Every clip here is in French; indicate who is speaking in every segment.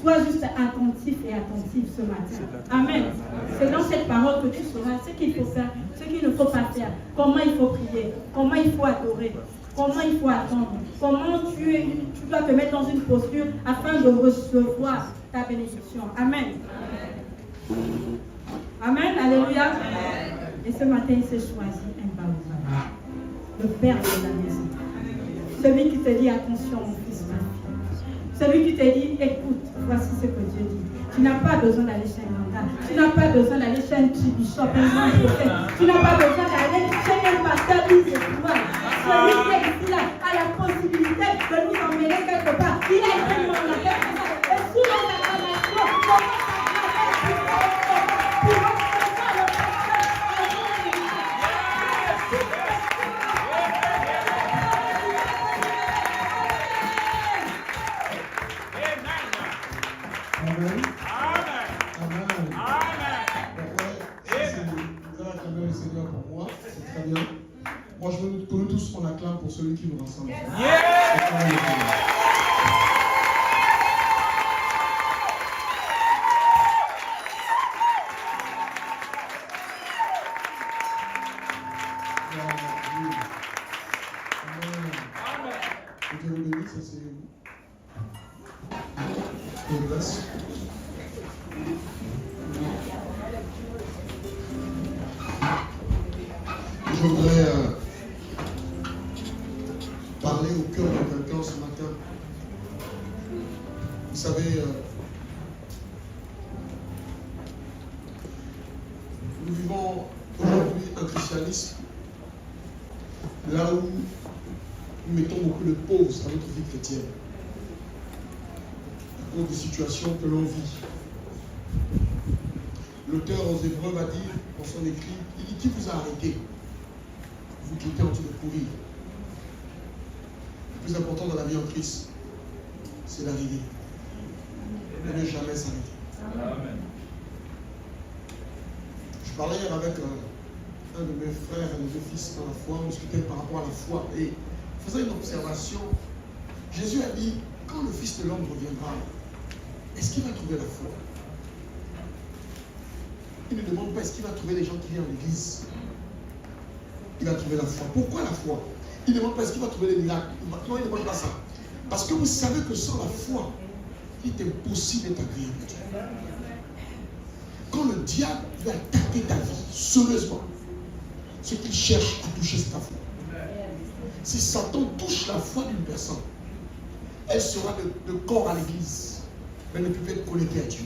Speaker 1: Sois juste attentif et attentive ce matin. Amen. C'est dans cette parole que tu sauras ce qu'il faut faire, ce qu'il ne faut pas faire, comment il faut prier, comment il faut adorer, comment il faut attendre, comment tu dois te mettre dans une posture afin de recevoir ta bénédiction. Amen. Amen. Alléluia. Et ce matin, il s'est choisi un baobab, le père de la maison. Celui qui te dit attention, mon fils, ma fille. Celui qui te dit écoute, voici ce que Dieu dit. Tu n'as pas besoin d'aller chez un mandat. Tu n'as pas besoin d'aller chez un bishop, un grand prophète. Tu n'as pas besoin d'aller chez un pasteur qui se trouve. Celui qui est ici là a la possibilité de nous emmener quelque part. Il a été mandaté pour ça. Et sous la acclamation,
Speaker 2: Amen. Amen. Vous allez acclamer le Seigneur pour moi, c'est très bien. Moi, je veux que nous tous on acclame pour celui qui nous rassemble. Que Dieu vous bénisse, asseyez-vous. Que Dieu vous blesse. Je voudrais parler au cœur de quelqu'un ce matin. Vous savez, nous vivons aujourd'hui un christianisme là où nous mettons beaucoup de pause dans notre vie chrétienne à cause des situations que l'on vit. L'auteur aux Hébreux va dire dans son écrit, il dit qui vous a arrêté? Vous qui étiez en train de courir. Le plus important dans la vie en Christ, c'est d'arriver. Et ne jamais s'arrêter. Amen. Je parlais hier avec un de mes frères et de mes fils dans la foi, on discutait par rapport à la foi et faisant une observation. Jésus a dit, quand le Fils de l'homme reviendra, est-ce qu'il va trouver la foi? Il ne demande pas est-ce qu'il va trouver les gens qui viennent à l'église. Il va trouver la foi. Pourquoi la foi? Il ne demande pas est-ce qu'il va trouver les miracles. Non, il ne demande pas ça. Parce que vous savez que sans la foi, il est impossible d'être agréable à Dieu. Quand le diable veut attaquer ta vie, sérieusement, ce qu'il cherche à toucher, c'est ta foi. Si Satan touche la foi d'une personne, elle sera de corps à l'église, mais ne peut pas être connectée à Dieu.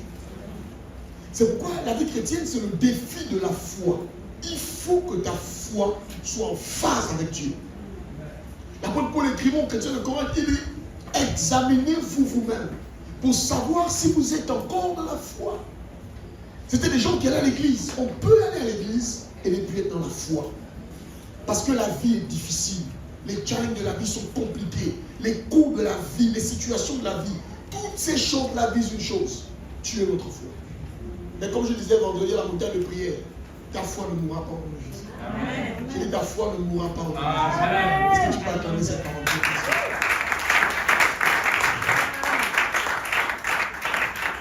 Speaker 2: C'est pourquoi la vie chrétienne, c'est le défi de la foi. Il faut que ta foi soit en phase avec Dieu. L'apôtre Paul écrivant aux chrétiens de Corinthe, il dit, examinez-vous vous-même pour savoir si vous êtes encore dans la foi. C'était des gens qui allaient à l'église. On peut aller à l'église et ne plus être dans la foi. Parce que la vie est difficile. Les challenges de la vie sont compliqués. Les coups de la vie, les situations de la vie. Toutes ces choses de la vie, une chose. Tuer notre foi. Mais comme je disais vendredi à la montagne de prière, ta foi ne mourra pas en nom de Jésus. Amen. J'ai dit ta foi ne mourra pas en nom de Jésus. Est-ce que tu peux acclamer cette parole?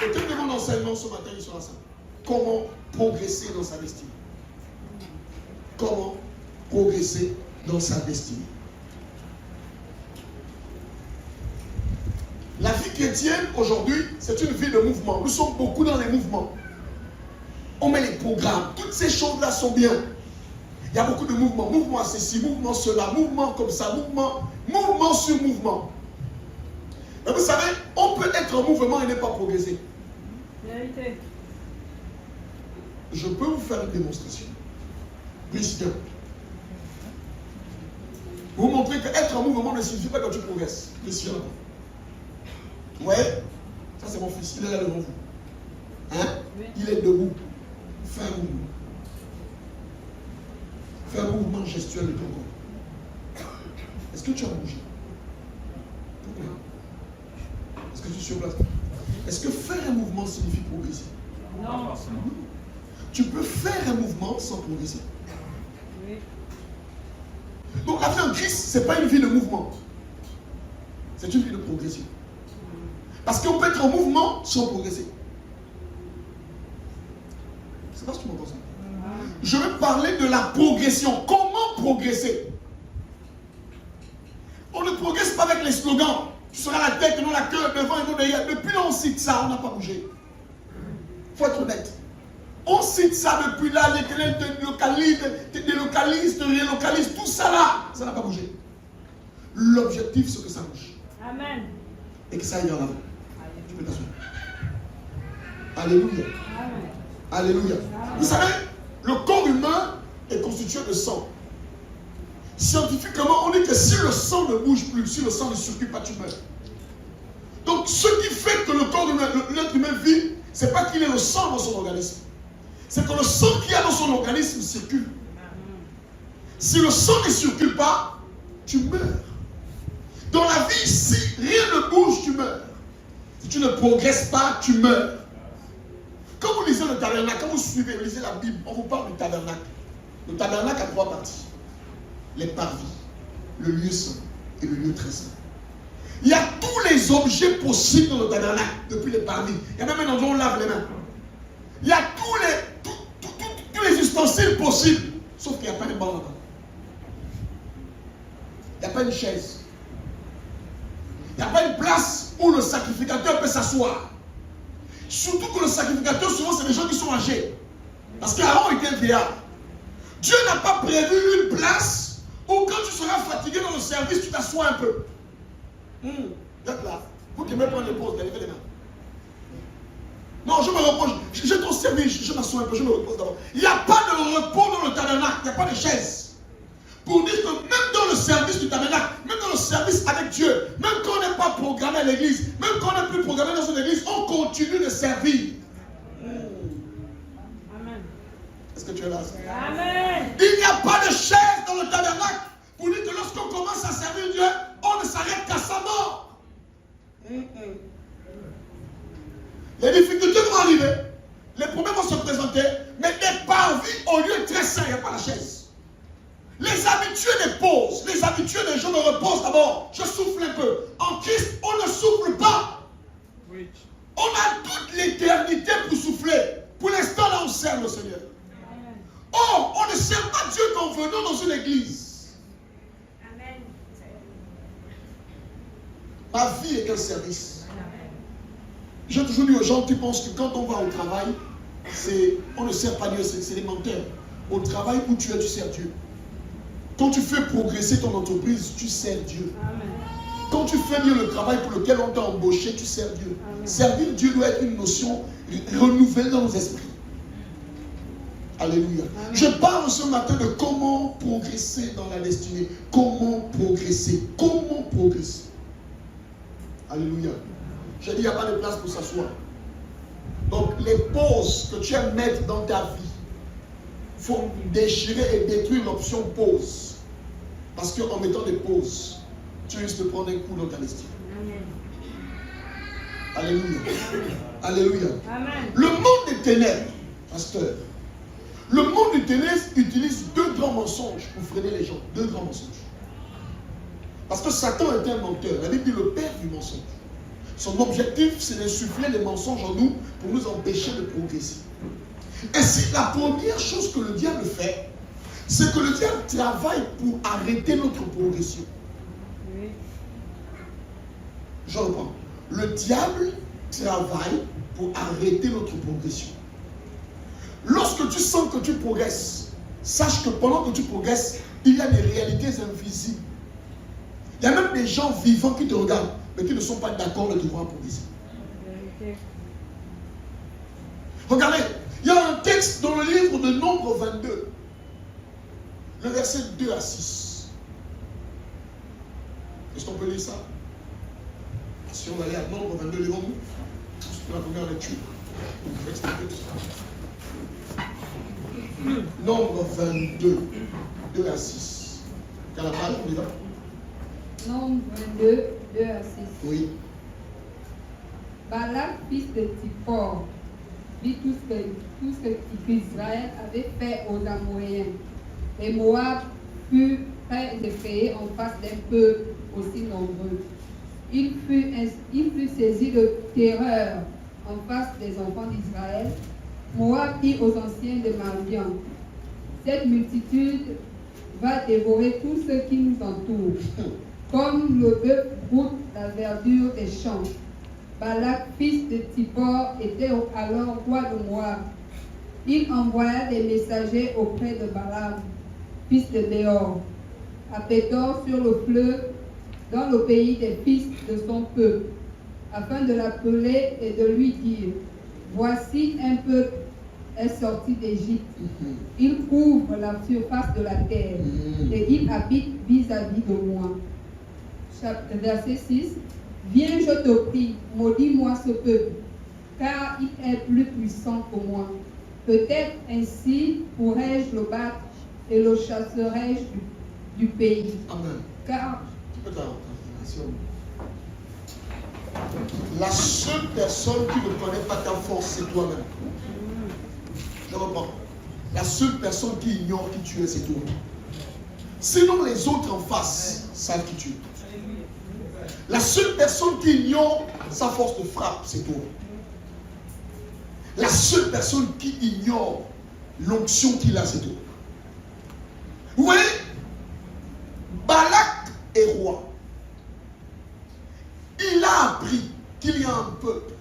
Speaker 2: Le thème de mon enseignement ce matin, il sera ça. Comment progresser dans sa destinée? Comment progresser dans sa destinée? La vie chrétienne aujourd'hui, c'est une vie de mouvement. Nous sommes beaucoup dans les mouvements. On met les programmes. Toutes ces choses-là sont bien. Il y a beaucoup de mouvements. Mouvement à ceci, mouvement cela, mouvement comme ça, mouvement sur mouvement. Mais vous savez, on peut être en mouvement et ne pas progresser.
Speaker 1: Vérité.
Speaker 2: Je peux vous faire une démonstration. Christian. Vous montrer qu'être en mouvement ne signifie pas que tu progresses. Christian. Ouais, ça c'est mon fils, il est là devant vous. Hein? Oui. Il est debout. Fais un mouvement. Fais un mouvement gestuel de ton corps. Est-ce que tu as bougé? Pourquoi? Est-ce que tu es sur place? Est-ce que faire un mouvement signifie progresser?
Speaker 1: Non.
Speaker 2: Tu peux faire un mouvement sans progresser.
Speaker 1: Oui.
Speaker 2: Donc la vie en Christ, ce n'est pas une vie de mouvement. C'est une vie de progression. Parce qu'on peut être en mouvement sans progresser. Je ne sais pas si tu m'entends ça. Je vais parler de la progression. Comment progresser? On ne progresse pas avec les slogans. Tu seras la tête, non la queue, devant et non derrière. Depuis là, on cite ça, on n'a pas bougé. Il faut être honnête. On cite ça depuis là, l'Éternel te délocalise, te relocalise, tout ça là, ça n'a pas bougé. L'objectif, c'est que ça bouge.
Speaker 3: Amen.
Speaker 2: Et que ça aille en avant. Tu peux t'asseoir. Alléluia.
Speaker 3: Amen.
Speaker 2: Alléluia. Vous savez, le corps humain est constitué de sang. Scientifiquement, on dit que si le sang ne bouge plus, si le sang ne circule pas, tu meurs. Donc, ce qui fait que le corps humain, l'être humain vit, ce n'est pas qu'il ait le sang dans son organisme. C'est que le sang qu'il y a dans son organisme circule. Si le sang ne circule pas, tu meurs. Dans la vie, si rien ne bouge, tu meurs. Si tu ne progresses pas, tu meurs. Quand vous lisez le tabernacle, quand vous suivez, lisez la Bible, on vous parle du tabernacle. Le tabernacle a 3 parties. Les parvis, le lieu saint et le lieu très saint. Il y a tous les objets possibles dans le tabernacle, depuis les parvis. Il y a même un endroit où on lave les mains. Il y a tous les ustensiles possibles, sauf qu'il n'y a pas de banc là-bas. Il n'y a pas une chaise. Il n'y a pas une place où le sacrificateur peut s'asseoir. Surtout que le sacrificateur, souvent, c'est des gens qui sont âgés. Parce qu'Aaron était un vieillard. Dieu n'a pas prévu une place où quand tu seras fatigué dans le service, tu t'assois un peu. D'être là. Vous qui aimez prendre les pauses, levez les mains. Non, je me repose. J'ai ton service, je m'assois un peu, je me repose d'abord. Il n'y a pas de repos dans le tabernacle, il n'y a pas de chaise. Pour dire que même dans le service du tabernacle, même dans le service avec Dieu, même quand on n'est pas programmé à l'église, même quand on n'est plus programmé dans une église, on continue de servir.
Speaker 3: Amen.
Speaker 2: Est-ce que tu es là?
Speaker 3: Amen.
Speaker 2: Il n'y a pas de chaise dans le tabernacle pour dire que lorsqu'on commence à servir Dieu, on ne s'arrête qu'à sa mort. Les difficultés vont arriver, les problèmes vont se présenter, mais les parvis au lieu très sain, il n'y a pas la chaise. Les habitués des pauses, les habitués des jours de repos d'abord, je souffle un peu. En Christ, on ne souffle pas.
Speaker 3: Oui.
Speaker 2: On a toute l'éternité pour souffler. Pour l'instant, là, on sert le Seigneur.
Speaker 3: Amen.
Speaker 2: Oh, on ne sert pas Dieu qu'en venant dans une église.
Speaker 3: Amen.
Speaker 2: Ma vie est un service. J'ai toujours dit aux gens qui pensent que quand on va au travail, on ne sert pas Dieu, c'est des menteurs. Au travail où tu es, tu sers Dieu. Quand tu fais progresser ton entreprise, tu sers Dieu.
Speaker 3: Amen.
Speaker 2: Quand tu fais bien le travail pour lequel on t'a embauché, tu sers Dieu.
Speaker 3: Amen.
Speaker 2: Servir Dieu doit être une notion renouvelée dans nos esprits. Alléluia.
Speaker 3: Amen.
Speaker 2: Je parle ce matin de comment progresser dans la destinée. Comment progresser. Comment progresser. Alléluia. J'ai dit, il n'y a pas de place pour s'asseoir. Donc, les pauses que tu aimes mettre dans ta vie, il faut déchirer et détruire l'option pause. Parce qu'en mettant des pauses, tu risques de prendre un coup dans ta destinée.
Speaker 3: Amen.
Speaker 2: Alléluia. Alléluia.
Speaker 3: Amen.
Speaker 2: Le monde des ténèbres, pasteur, le monde des ténèbres utilise 2 grands mensonges pour freiner les gens. 2 grands mensonges. Parce que Satan est un menteur. La Bible dit le père du mensonge. Son objectif, c'est d'insuffler les mensonges en nous pour nous empêcher de progresser. Et si la première chose que le diable fait, c'est que le diable travaille pour arrêter notre progression.
Speaker 3: Oui.
Speaker 2: Je reprends. Le diable travaille pour arrêter notre progression. Lorsque tu sens que tu progresses, sache que pendant que tu progresses, il y a des réalités invisibles. Il y a même des gens vivants qui te regardent, mais qui ne sont pas d'accord de te voir progresser.
Speaker 3: Vérité.
Speaker 2: Regardez, il y a un texte dans le livre de Nombre 22, le verset 2 à 6. Est-ce qu'on peut lire ça? Si on va aller à Nombre 22, levons-nous. C'est la première lecture. Je vais expliquer tout ça. Nombre 22, 2 à 6. Quelle page on y va?
Speaker 4: Nombre 22, 2 à 6.
Speaker 2: Oui.
Speaker 4: Balak, fils de Zippor, vit tout ce que Israël avait fait aux Amoréens. Les Moab furent très effrayés en face d'un peuple aussi nombreux. Il fut saisi de terreur en face des enfants d'Israël. Moab dit aux anciens de Madian, cette multitude va dévorer tous ceux qui nous entourent, comme le bœuf goûte la verdure des champs. Balak, fils de Tsippor, était alors roi de Moab. Il envoya des messagers auprès de Balaam, fils de Béor, à Pétor sur le fleuve, dans le pays des fils de son peuple, afin de l'appeler et de lui dire, voici un peuple est sorti d'Égypte. Il couvre la surface de la terre et il habite vis-à-vis de moi. Verset 6. Viens, je te prie, maudis-moi ce peuple, car il est plus puissant que moi. Peut-être ainsi pourrais-je le battre et le chasserai-je du pays.
Speaker 2: Amen.
Speaker 4: Car
Speaker 2: la seule personne qui ne connaît pas ta force, c'est toi-même. Je reprends. La seule personne qui ignore qui tu es, c'est toi. Sinon, les autres en face savent qui tu es. La seule personne qui ignore sa force de frappe, c'est toi. La seule personne qui ignore l'onction qu'il a, c'est toi. Vous voyez, Balak est roi. Il a appris qu'il y a un peuple.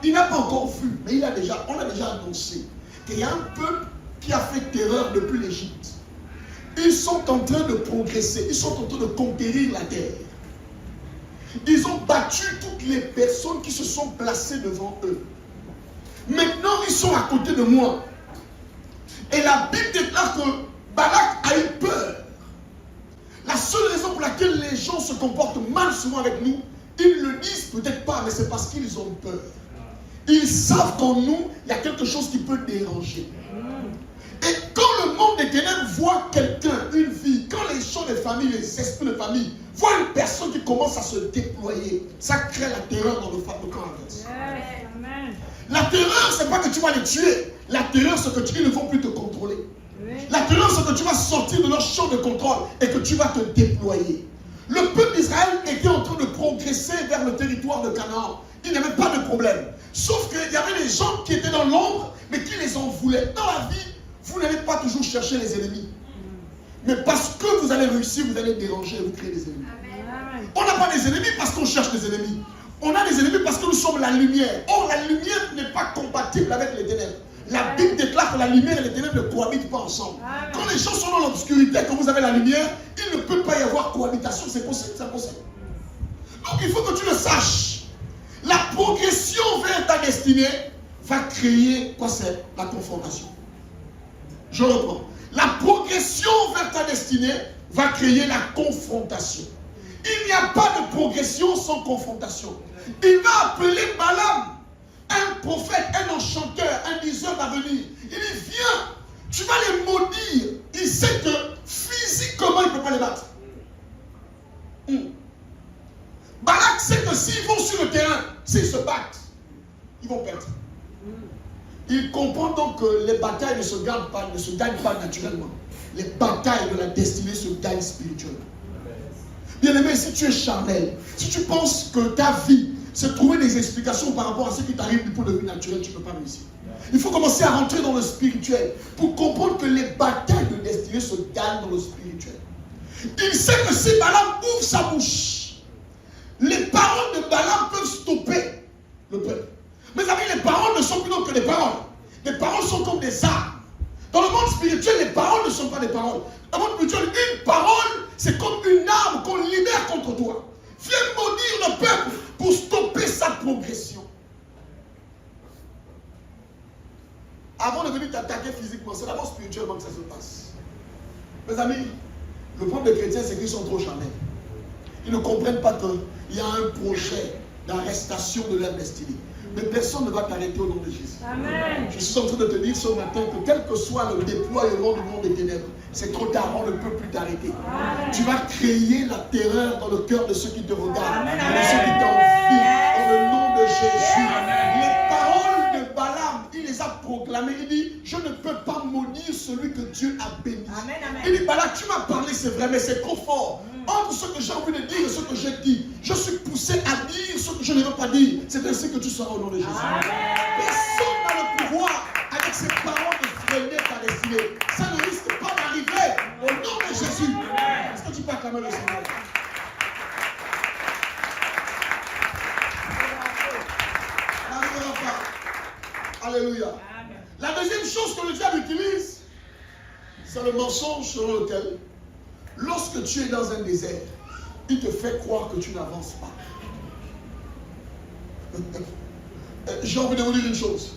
Speaker 2: Il n'a pas encore vu, mais on a déjà annoncé qu'il y a un peuple qui a fait terreur depuis l'Égypte. Ils sont en train de progresser, ils sont en train de conquérir la terre. Ils ont battu toutes les personnes qui se sont placées devant eux. Maintenant, ils sont à côté de moi. Et la Bible déclare que Balak a eu peur. La seule raison pour laquelle les gens se comportent mal souvent avec nous, ils ne le disent peut-être pas, mais c'est parce qu'ils ont peur. Ils savent qu'en nous, il y a quelque chose qui peut déranger. Et quand le monde des ténèbres voit quelqu'un, une vie, quand les gens des familles, les esprits de famille, voient une personne qui commence à se déployer, ça crée la terreur dans le camp adverse. La terreur, c'est pas que tu vas les tuer. La terreur, c'est que ils ne vont plus te contrôler. La terreur, c'est que tu vas sortir de leur champ de contrôle et que tu vas te déployer. Le peuple d'Israël était en train de progresser vers le territoire de Canaan. Il n'y avait pas de problème. Sauf qu'il y avait des gens qui étaient dans l'ombre, mais qui les en voulaient. Dans la vie, vous n'allez pas toujours chercher les ennemis. Mais parce que vous allez réussir, vous allez déranger et vous créer des ennemis. Amen. On n'a pas des ennemis parce qu'on cherche des ennemis. On a des ennemis parce que nous sommes la lumière. Or, la lumière n'est pas compatible avec les ténèbres. La Bible déclare que la lumière et les ténèbres ne cohabitent pas ensemble. Amen. Quand les gens sont dans l'obscurité, quand vous avez la lumière, il ne peut pas y avoir cohabitation. C'est possible, c'est impossible. Donc, il faut que tu le saches. La progression vers ta destinée va créer, quoi c'est? La confrontation. Je reprends. La progression vers ta destinée va créer la confrontation. Il n'y a pas de progression sans confrontation. Il va appeler Balaam, un prophète, un enchanteur, un diseur d'avenir. Il dit, viens, tu vas les maudire. Il sait que physiquement, il ne peut pas les battre. Balak sait que s'ils vont sur le terrain, s'ils se battent, ils vont perdre. Il comprend donc que les batailles ne se gagnent pas naturellement. Les batailles de la destinée se gagnent spirituellement. Bien-aimé, si tu es charnel, si tu penses que ta vie, c'est trouver des explications par rapport à ce qui t'arrive du point de vue naturel, tu ne peux pas réussir. Il faut commencer à rentrer dans le spirituel pour comprendre que les batailles de destinée se gagnent dans le spirituel. Il sait que si Balaam ouvre sa bouche, les paroles de Balaam peuvent stopper le peuple. Mais les paroles ne sont plus que des paroles. Les paroles sont comme des armes. Dans le monde spirituel, les paroles ne sont pas des paroles. Dans le monde spirituel, une parole, c'est comme une arme qu'on libère contre toi. Viens maudire le peuple pour stopper sa progression. Avant de venir t'attaquer physiquement, c'est d'abord spirituellement que ça se passe. Mes amis, le problème des chrétiens, c'est qu'ils sont trop charnels. Ils ne comprennent pas qu'il y a un projet d'arrestation de leur destinée. Mais personne ne va t'arrêter au nom de Jésus. Amen. Je suis en train de te dire ce matin que quel que soit le déploiement du monde des ténèbres, c'est trop tard, on ne peut plus t'arrêter. Tu vas créer la terreur dans le cœur de ceux qui te regardent, de ceux qui t'envient, dans le nom de Jésus. Les paroles de Balaam, il les a à proclamer, il dit, je ne peux pas maudire celui que Dieu a béni.
Speaker 5: Amen, amen.
Speaker 2: Il dit, Balak, tu m'as parlé, c'est vrai, mais c'est trop fort. Entre ce que j'ai envie de dire et ce que j'ai dit, je suis poussé à dire ce que je ne veux pas dire. C'est ainsi que tu seras au nom de Jésus. Personne n'a le pouvoir avec ses paroles de freiner ta destinée. Ça ne risque pas d'arriver au nom de Jésus. Est-ce que tu peux acclamer le Seigneur? N'arrivera pas. Alléluia. La deuxième chose que le diable utilise, c'est le mensonge selon lequel, lorsque tu es dans un désert, il te fait croire que tu n'avances pas. J'ai envie de vous dire une chose.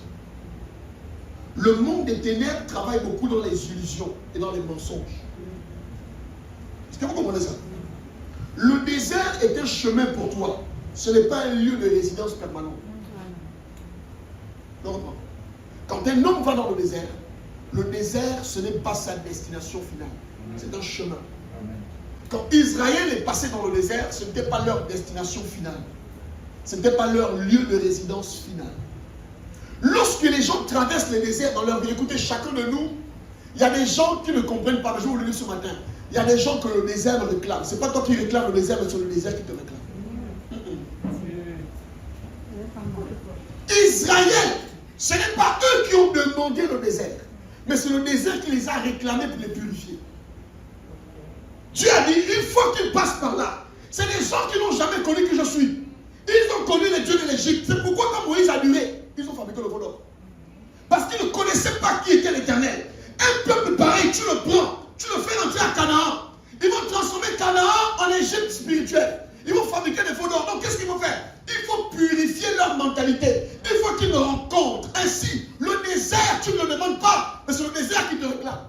Speaker 2: Le monde des ténèbres travaille beaucoup dans les illusions et dans les mensonges. Est-ce que vous comprenez ça? Le désert est un chemin pour toi. Ce n'est pas un lieu de résidence permanente. Non, non. Quand un homme va dans le désert, ce n'est pas sa destination finale. C'est un chemin. Quand Israël est passé dans le désert, ce n'était pas leur destination finale. Ce n'était pas leur lieu de résidence finale. Lorsque les gens traversent le désert dans leur vie, écoutez, chacun de nous, il y a des gens qui ne comprennent pas. Je vous le dis ce matin. Il y a des gens que le désert réclame. Ce n'est pas toi qui réclame le désert, mais c'est le désert qui te réclame. Israël, ce n'est pas eux qui ont demandé le désert, mais c'est le désert qui les a réclamés pour les purifier. Dieu a dit, il faut qu'ils passent par là. C'est des gens qui n'ont jamais connu qui je suis. Ils ont connu les dieux de l'Égypte. C'est pourquoi quand Moïse a duré, ils ont fabriqué le veau d'or. Parce qu'ils ne connaissaient pas qui était l'Éternel. Un peuple pareil, tu le prends, tu le fais rentrer à Canaan. Ils vont transformer Canaan en Égypte spirituelle. Ils vont fabriquer des veaux d'or. Donc qu'est-ce qu'ils vont faire? Il faut purifier leur mentalité. Il faut qu'ils me rencontrent. Ainsi, le désert, tu ne le demandes pas, mais c'est le désert qui te réclame.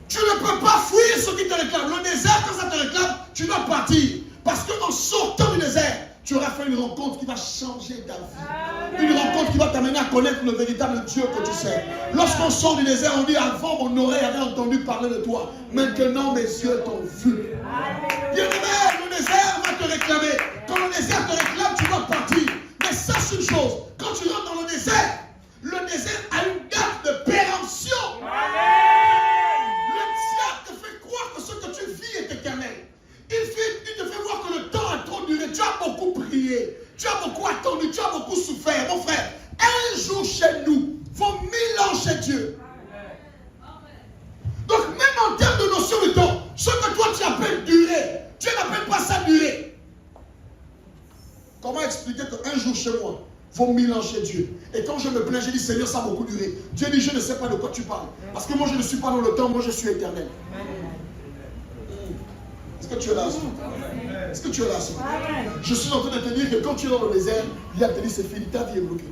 Speaker 2: Tu ne peux pas fuir ce qui te réclame. Le désert, quand ça te réclame, tu dois partir. Parce qu'en sortant du désert, tu auras fait une rencontre qui va changer ta vie. Une rencontre qui va t'amener à connaître le véritable Dieu que tu sais. Lorsqu'on sort du désert, on dit, avant mon oreille avait entendu parler de toi. Maintenant mes yeux t'ont vu. Bien-aimé, le désert va te réclamer. Quand le désert te réclame, tu dois partir. Mais sache une chose, quand tu rentres dans le désert a une date de péremption. Le diable te fait croire que ce que tu vis est éternel. Il te fait voir que le temps a trop duré. Tu as beaucoup prié, tu as beaucoup attendu, tu as beaucoup souffert. Mon frère, un jour chez nous vaut 1000 ans chez Dieu. Donc même en termes de notion de temps, ce que toi tu appelles durée, Dieu n'appelle pas ça durée. Comment expliquer qu'un jour chez moi vaut 1000 ans chez Dieu? Et quand je me plains, je dis, Seigneur, ça a beaucoup duré. Dieu dit, je ne sais pas de quoi tu parles. Parce que moi, je ne suis pas dans le temps, moi, je suis éternel. Est-ce que tu es là ce matin? Est-ce que tu es là ce matin? Je suis en train de te dire que quand tu es dans le désert, il te dit, c'est fini, ta vie est bloquée.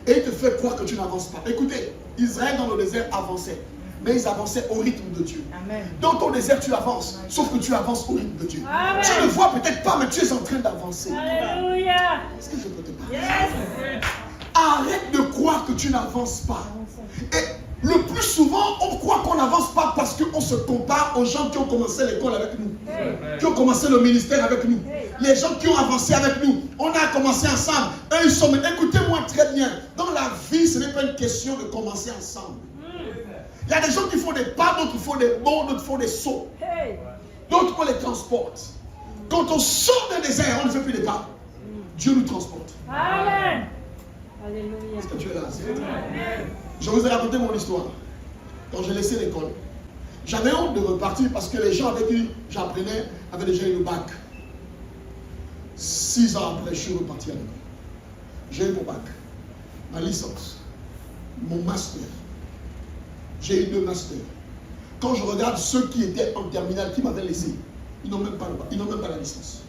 Speaker 2: Et il te fait croire que tu n'avances pas. Écoutez, Israël dans le désert avançait. Mais ils avançaient au rythme de Dieu. Amen. Dans ton désert, tu avances, sauf que tu avances au rythme de Dieu. Amen. Tu ne le vois peut-être pas, mais tu es en train d'avancer.
Speaker 3: Alléluia.
Speaker 2: Est-ce que je peux te parler? Yes. Arrête de croire que tu n'avances pas. Et le plus souvent, on croit qu'on n'avance pas parce qu'on se compare aux gens qui ont commencé l'école avec nous, qui ont commencé le ministère avec nous, les gens qui ont avancé avec nous. On a commencé ensemble. Eux, ils sont... Écoutez-moi très bien. Dans la vie, ce n'est pas une question de commencer ensemble. Il y a des gens qui font des pas, d'autres font des bonds, d'autres font des sauts. D'autres, on les transporte. Quand on sort d'un désert, on ne fait plus des pas. Dieu nous transporte.
Speaker 3: Amen. Alléluia.
Speaker 2: Est-ce que tu es là? Je vous ai raconté mon histoire. Quand j'ai laissé l'école, j'avais honte de repartir parce que les gens avec qui j'apprenais avaient déjà eu le bac. 6 ans après, je suis reparti à l'école. J'ai eu mon bac, ma licence, mon master. J'ai eu 2 masters. Quand je regarde ceux qui étaient en terminale, qui m'avaient laissé, ils n'ont même pas le bac, ils n'ont même pas la licence.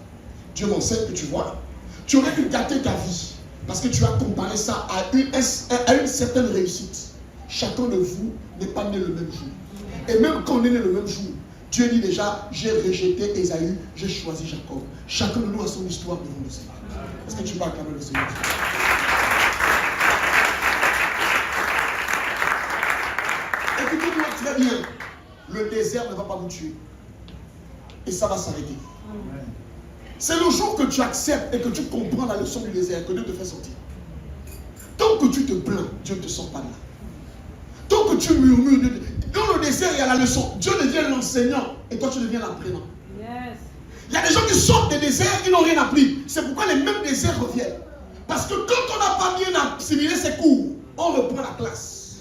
Speaker 2: Dieu m'enseigne que tu vois, tu aurais pu gâter ta vie parce que tu as comparé ça à une certaine réussite. Chacun de vous n'est pas né le même jour. Et même quand on est né le même jour, Dieu dit déjà, j'ai rejeté Ésaü, j'ai choisi Jacob. Chacun de nous a son histoire devant le Seigneur. Est-ce que tu peux acclamer le Seigneur? Écoutez-moi très bien. Le désert ne va pas vous tuer. Et ça va s'arrêter. C'est le jour que tu acceptes et que tu comprends la leçon du désert que Dieu te fait sortir. que tu te plains, Dieu ne te sort pas de là. Tant que tu murmures, dans le désert, il y a la leçon. Dieu devient l'enseignant et toi, tu deviens l'apprenant.
Speaker 3: Yes.
Speaker 2: Il y a des gens qui sortent des déserts, ils n'ont rien appris. C'est pourquoi les mêmes déserts reviennent. Parce que quand on n'a pas bien assimilé ses cours, on reprend la classe.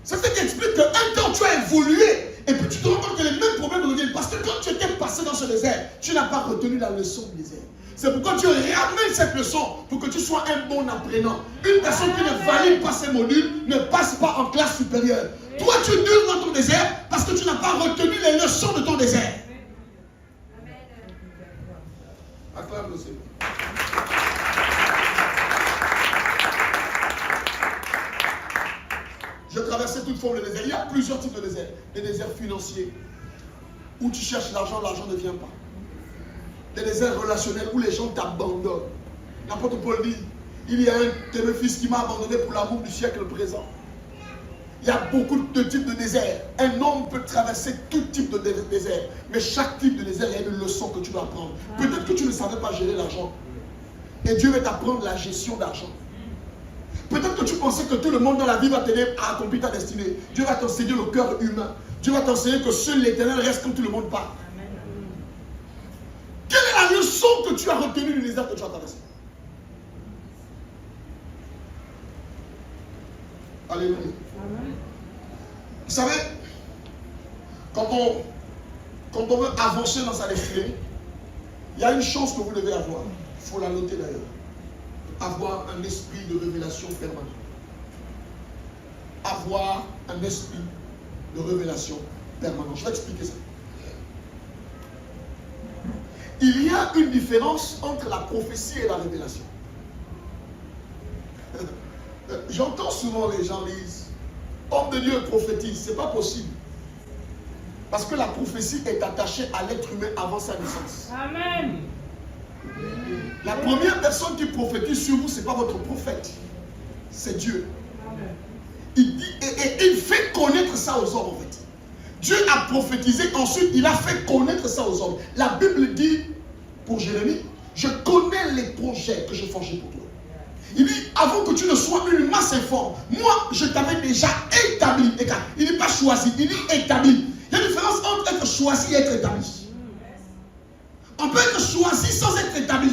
Speaker 2: C'est ce qui explique qu'un temps, tu as évolué et puis tu te rends compte que les mêmes problèmes reviennent. Parce que quand tu étais passé dans ce désert, tu n'as pas retenu la leçon du désert. C'est pourquoi Dieu ramène cette leçon pour que tu sois un bon apprenant. Une personne qui ne valide pas ses modules ne passe pas en classe supérieure. Toi, tu dures dans ton désert parce que tu n'as pas retenu les leçons de ton désert. Acclame le Seigneur. Je traversais toute forme de désert. Il y a plusieurs types de déserts. Des déserts financiers où tu cherches l'argent ne vient pas. Des déserts relationnels où les gens t'abandonnent. L'apôtre Paul dit, il y a un de mes fils qui m'a abandonné pour l'amour du siècle présent. Il y a beaucoup de types de déserts. Un homme peut traverser tout type de désert. Mais chaque type de désert, il y a une leçon que tu dois apprendre. Peut-être que tu ne savais pas gérer l'argent. Et Dieu va t'apprendre la gestion d'argent. Peut-être que tu pensais que tout le monde dans la vie va t'aider à accomplir ta destinée. Dieu va t'enseigner le cœur humain. Dieu va t'enseigner que seul l'Éternel reste quand tout le monde part. Quelle est la leçon que tu as retenue du désert que tu as traversé? Alléluia. Vous savez, quand on veut avancer dans sa destinée, il y a une chance que vous devez avoir. Il faut la noter d'ailleurs. Avoir un esprit de révélation permanent. Avoir un esprit de révélation permanent. Je vais expliquer ça. Il y a une différence entre la prophétie et la révélation. J'entends souvent les gens disent, homme de Dieu prophétise. Ce n'est pas possible. Parce que la prophétie est attachée à l'être humain avant sa naissance.
Speaker 3: Amen.
Speaker 2: La première personne qui prophétise sur vous, ce n'est pas votre prophète. C'est Dieu. Il dit, et il fait connaître ça aux hommes en fait. Dieu a prophétisé, ensuite il a fait connaître ça aux hommes. La Bible dit pour Jérémie, je connais les projets que j'ai forgés pour toi. Il dit, avant que tu ne sois une masse informe, moi je t'avais déjà établi. Il n'est pas choisi, il dit établi. Il y a une différence entre être choisi et être établi. On peut être choisi sans être établi.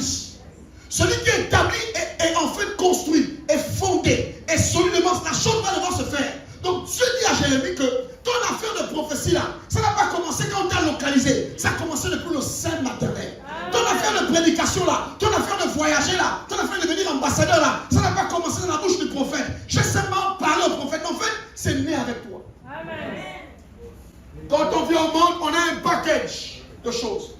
Speaker 2: Celui qui est établi est en fait construit, est fondé, est solidement, la chose va devoir se faire. Donc Dieu dit à Jérémie que ton affaire de prophétie là, ça n'a pas commencé quand on t'a localisé, ça a commencé depuis le sein maternel. Ton affaire de prédication là, ton affaire de voyager là, ton affaire de devenir ambassadeur là, ça n'a pas commencé dans la bouche du prophète. J'ai seulement parlé au prophète, en fait, c'est né avec toi.
Speaker 3: Amen.
Speaker 2: Quand on vient au monde, on a un package de choses.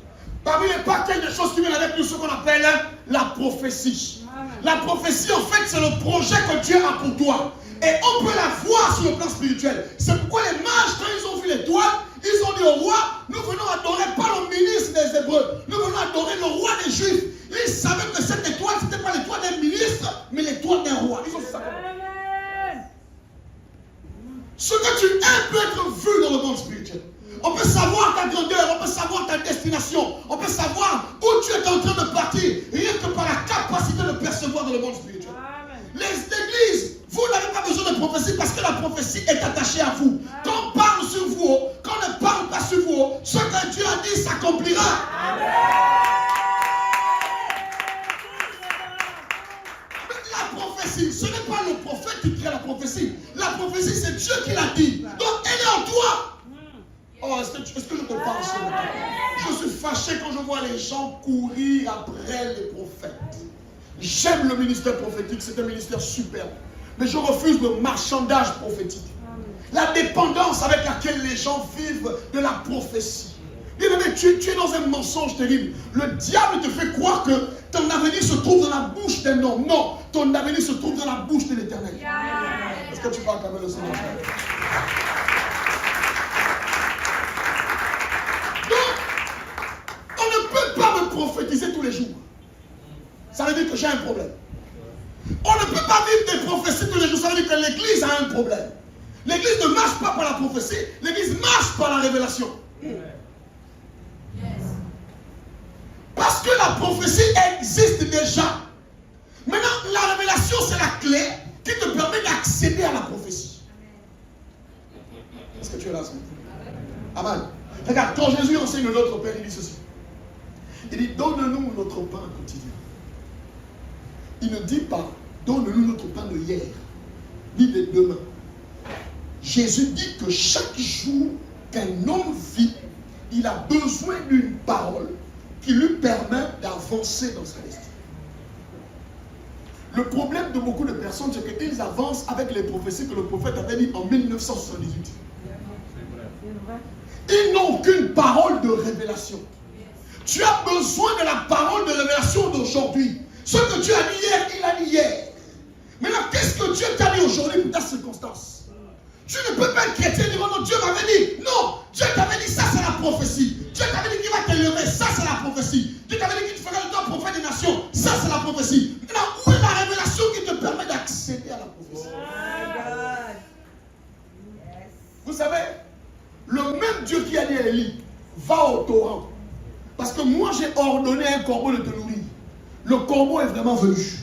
Speaker 2: Parmi les paquets de choses qui viennent avec nous, ce qu'on appelle la prophétie. La prophétie, en fait, c'est le projet que Dieu a pour toi. Et on peut la voir sur le plan spirituel. C'est pourquoi les mages, quand ils ont vu l'étoile, ils ont dit au roi, nous venons adorer pas le ministre des Hébreux, nous venons adorer le roi des Juifs. Ils savaient que cette étoile, ce n'était pas l'étoile d'un ministre, mais l'étoile d'un roi. Ils ont ça. Ce que tu es peut être vu dans le monde spirituel. On peut savoir ta grandeur, on peut savoir ta destination, on peut savoir où tu es en train de partir, rien que par la capacité de percevoir dans le monde spirituel. Amen. Les églises, vous n'avez pas besoin de prophétie parce que la prophétie est attachée à vous. Amen. Quand on parle sur vous, quand on ne parle pas sur vous, ce que Dieu a dit s'accomplira. La prophétie, ce n'est pas le prophète qui crée la prophétie. La prophétie, c'est Dieu qui l'a dit. Donc elle est en toi. Oh, est-ce que je te parle ce matin? Je suis fâché quand je vois les gens courir après les prophètes. J'aime le ministère prophétique, c'est un ministère superbe. Mais je refuse le marchandage prophétique. La dépendance avec laquelle les gens vivent de la prophétie. Bien-aimé, tu es dans un mensonge terrible. Le diable te fait croire que ton avenir se trouve dans la bouche d'un homme. Non, ton avenir se trouve dans la bouche de l'Éternel. Est-ce que tu parles quand même le Seigneur? Prophétiser tous les jours. Ça veut dire que j'ai un problème. On ne peut pas vivre des prophéties tous les jours. Ça veut dire que l'église a un problème. L'église ne marche pas par la prophétie. L'église marche par la révélation. Parce que la prophétie existe déjà. Maintenant, la révélation, c'est la clé qui te Est-ce que tu es là ce matin? Amen. Regarde, quand Jésus enseigne notre Père, il dit ceci. Il dit, donne-nous notre pain quotidien. Il ne dit pas, donne-nous notre pain de hier, ni de demain. Jésus dit que chaque jour qu'un homme vit, il a besoin d'une parole qui lui permet d'avancer dans sa destinée. Le problème de beaucoup de personnes, c'est qu'ils avancent avec les prophéties que le prophète avait dit en 1978. Ils n'ont aucune parole de révélation. Tu as besoin de la parole de révélation d'aujourd'hui. Ce que Dieu a dit hier, il a dit hier. Maintenant, qu'est-ce que Dieu t'a dit aujourd'hui pour ta circonstance? Tu ne peux pas être chrétien et dire non, Dieu m'avait dit. Non, Dieu t'avait dit ça, c'est la prophétie. Dieu t'avait dit qu'il va t'élever, ça, c'est la prophétie. Dieu t'avait dit qu'il te ferait de toi prophète des nations, ça, c'est la prophétie. Maintenant, où est la révélation qui te permet d'accéder à la prophétie? Vous savez, le même Dieu qui a dit à Élie, va au torrent. Parce que moi, j'ai ordonné à un corbeau de te nourrir. Le corbeau est vraiment venu.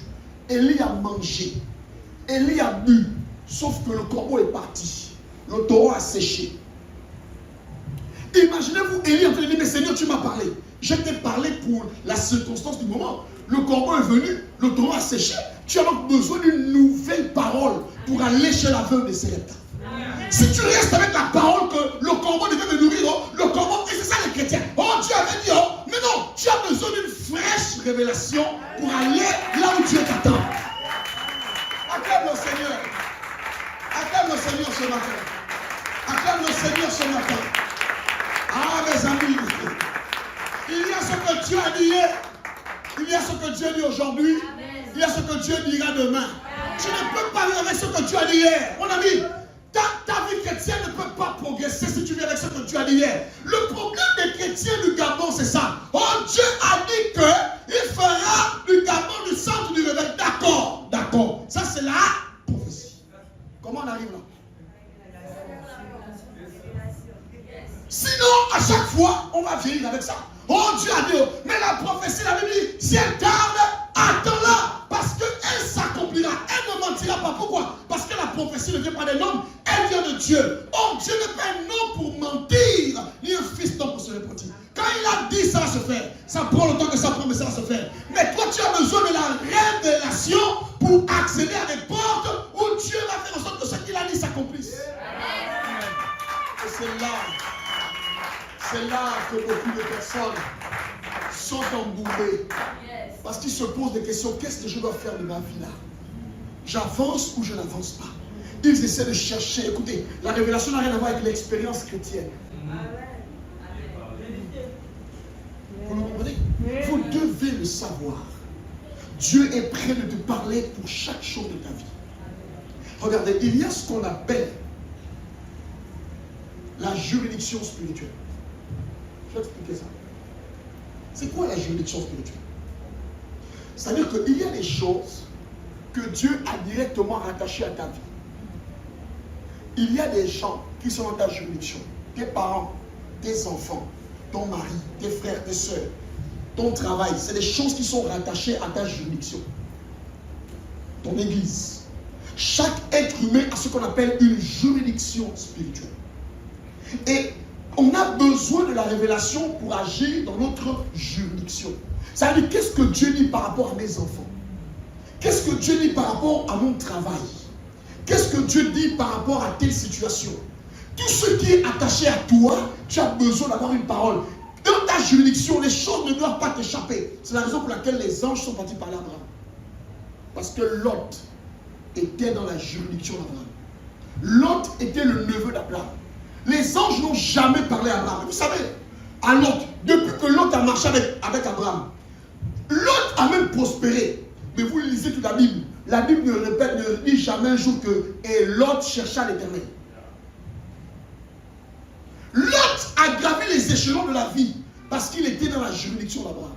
Speaker 2: Élie a mangé. Élie a bu. Sauf que le corbeau est parti. Le torrent a séché. Imaginez-vous Élie en train de dire, mais Seigneur, tu m'as parlé. Je t'ai parlé pour la circonstance du moment. Le corbeau est venu, le torrent a séché. Tu as donc besoin d'une nouvelle parole pour aller chez la veuve de Sarepta. Si tu restes avec la parole que le corbeau devait me nourrir, le corbeau, et c'est ça les chrétiens. Oh, Dieu avait dit, oh, mais non, tu as besoin d'une fraîche révélation pour aller là où Dieu t'attend. Acclame le Seigneur. Acclame le Seigneur ce matin. Acclame le Seigneur ce matin. Ah, mes amis, il y a ce que Dieu a dit hier, il y a ce que Dieu dit aujourd'hui, il y a ce que Dieu dira demain. Tu ne peux pas vivre avec ce que Dieu a dit hier. Mon ami, ta vie chrétienne ne peut pas progresser si tu vis avec ce que Dieu a dit hier. Le problème des chrétiens du Gabon, c'est ça. Oh, Dieu a dit qu'il fera du Gabon du centre du réveil. D'accord, d'accord. Ça, c'est la prophétie. Comment on arrive là? Sinon, à chaque fois, on va vieillir avec ça. Oh, Dieu a dit, mais la prophétie, la Bible dit, si elle tarde, attends-la, parce qu'elle s'accomplira. Elle ne mentira pas. Pourquoi? Parce que la prophétie ne vient pas d'un homme, elle vient de Dieu. Oh, Dieu n'est pas un homme pour mentir, ni un fiston pour se repentir. Quand il a dit, ça va se faire. Ça prend le temps que ça prend, mais ça va se faire. Mais toi, tu as besoin de la révélation pour accéder à des portes où Dieu va faire en sorte que ce qu'il a dit s'accomplisse. Et c'est là que beaucoup de personnes sont embourbées. Parce qu'ils se posent des questions. Qu'est-ce que je dois faire de ma vie là? J'avance ou je n'avance pas? Ils essaient de chercher. Écoutez, la révélation n'a rien à voir avec l'expérience chrétienne. Vous le comprenez? Vous devez le savoir. Dieu est prêt de te parler pour chaque chose de ta vie. Regardez, il y a ce qu'on appelle la juridiction spirituelle. Je vais expliquer ça. C'est quoi la juridiction spirituelle? C'est-à-dire qu'il y a des choses que Dieu a directement rattachées à ta vie. Il y a des gens qui sont dans ta juridiction. Tes parents, tes enfants, ton mari, tes frères, tes soeurs, ton travail. C'est des choses qui sont rattachées à ta juridiction. Ton église. Chaque être humain a ce qu'on appelle une juridiction spirituelle. Et on a besoin de la révélation pour agir dans notre juridiction. Ça veut dire, qu'est-ce que Dieu dit par rapport à mes enfants? Qu'est-ce que Dieu dit par rapport à mon travail? Qu'est-ce que Dieu dit par rapport à telle situation? Tout ce qui est attaché à toi, tu as besoin d'avoir une parole. Dans ta juridiction, les choses ne doivent pas t'échapper. C'est la raison pour laquelle les anges sont partis parler à Abraham. Parce que Lot était dans la juridiction d'Abraham. Lot était le neveu d'Abraham. Les anges n'ont jamais parlé à Abraham. Vous savez, à Lot, depuis que Lot a marché avec Abraham, Lot a même prospéré. Mais vous lisez toute la Bible. La Bible ne dit jamais un jour que et Lot chercha l'Éternel. Lot a gravé les échelons de la vie parce qu'il était dans la juridiction d'Abraham.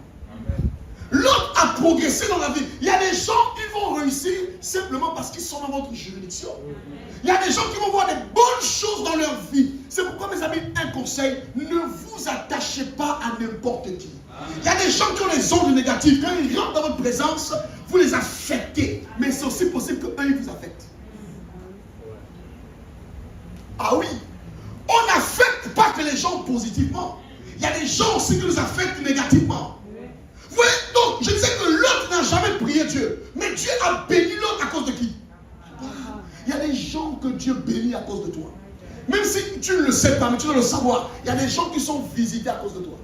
Speaker 2: Lot a progressé dans la vie. Il y a des gens qui vont réussir simplement parce qu'ils sont dans votre juridiction. Il y a des gens qui vont voir des bonnes choses dans leur vie. C'est pourquoi, mes amis, un conseil, ne vous attachez pas à n'importe qui. Il y a des gens qui ont les ondes négatives. Quand ils rentrent dans votre présence, vous les affectez. Mais c'est aussi possible qu'eux, ils vous affectent. Ah oui. les gens positivement. Il y a des gens aussi qui nous affectent négativement. Vous voyez, donc je disais que l'autre n'a jamais prié Dieu. Mais Dieu a béni l'autre à cause de qui? Il y a des gens que Dieu bénit à cause de toi. Même si tu ne le sais pas, mais tu dois le savoir. Il y a des gens qui sont visités à cause de toi.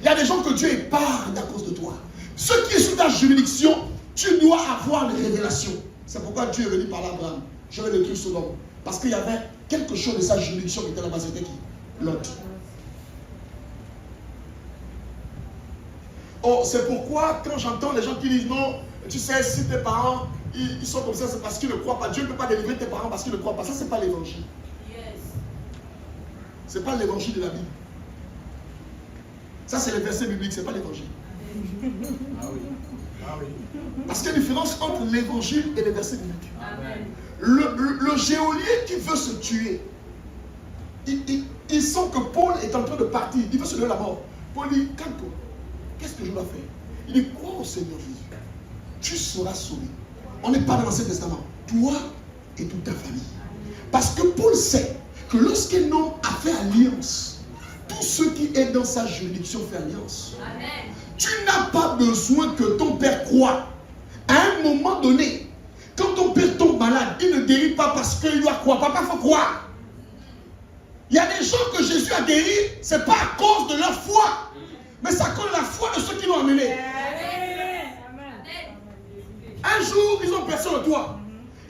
Speaker 2: Il y a des gens que Dieu épargne à cause de toi. Ce qui est sous ta juridiction, tu dois avoir les révélations. C'est pourquoi Dieu est venu par l'Abraham. Je vais le truc Sodome. Parce qu'il y avait quelque chose de sa juridiction qui était là-bas. C'était qui? L'autre. Oh, c'est pourquoi quand j'entends les gens qui disent non, tu sais, si tes parents ils sont comme ça, c'est parce qu'ils ne croient pas. Dieu ne peut pas délivrer tes parents parce qu'ils ne croient pas. Ça, c'est pas l'évangile. C'est pas l'évangile de la Bible. Ça, c'est le verset biblique, c'est pas l'évangile.
Speaker 5: Ah oui. Ah oui.
Speaker 2: Parce qu'il y a une différence entre l'évangile et les versets bibliques. Le geôlier qui veut se tuer, il sent que Paul est en train de partir. Il veut se donner la mort. Paul dit, calme-toi. Qu'est-ce que je dois faire? Il dit, crois au Seigneur Jésus. Tu seras sauvé. On n'est pas dans l'Ancien Testament. Toi et toute ta famille. Parce que Paul sait que lorsqu'un homme a fait alliance, tout ce qui est dans sa juridiction fait alliance. Amen. Tu n'as pas besoin que ton père croie. À un moment donné, quand ton père tombe malade, il ne guérit pas parce qu'il doit croire. Papa, il faut croire. Il y a des gens que Jésus a guéris, ce n'est pas à cause de leur foi, mais c'est à cause de la foi de ceux qui l'ont amené. Un jour, ils ont percé le toit.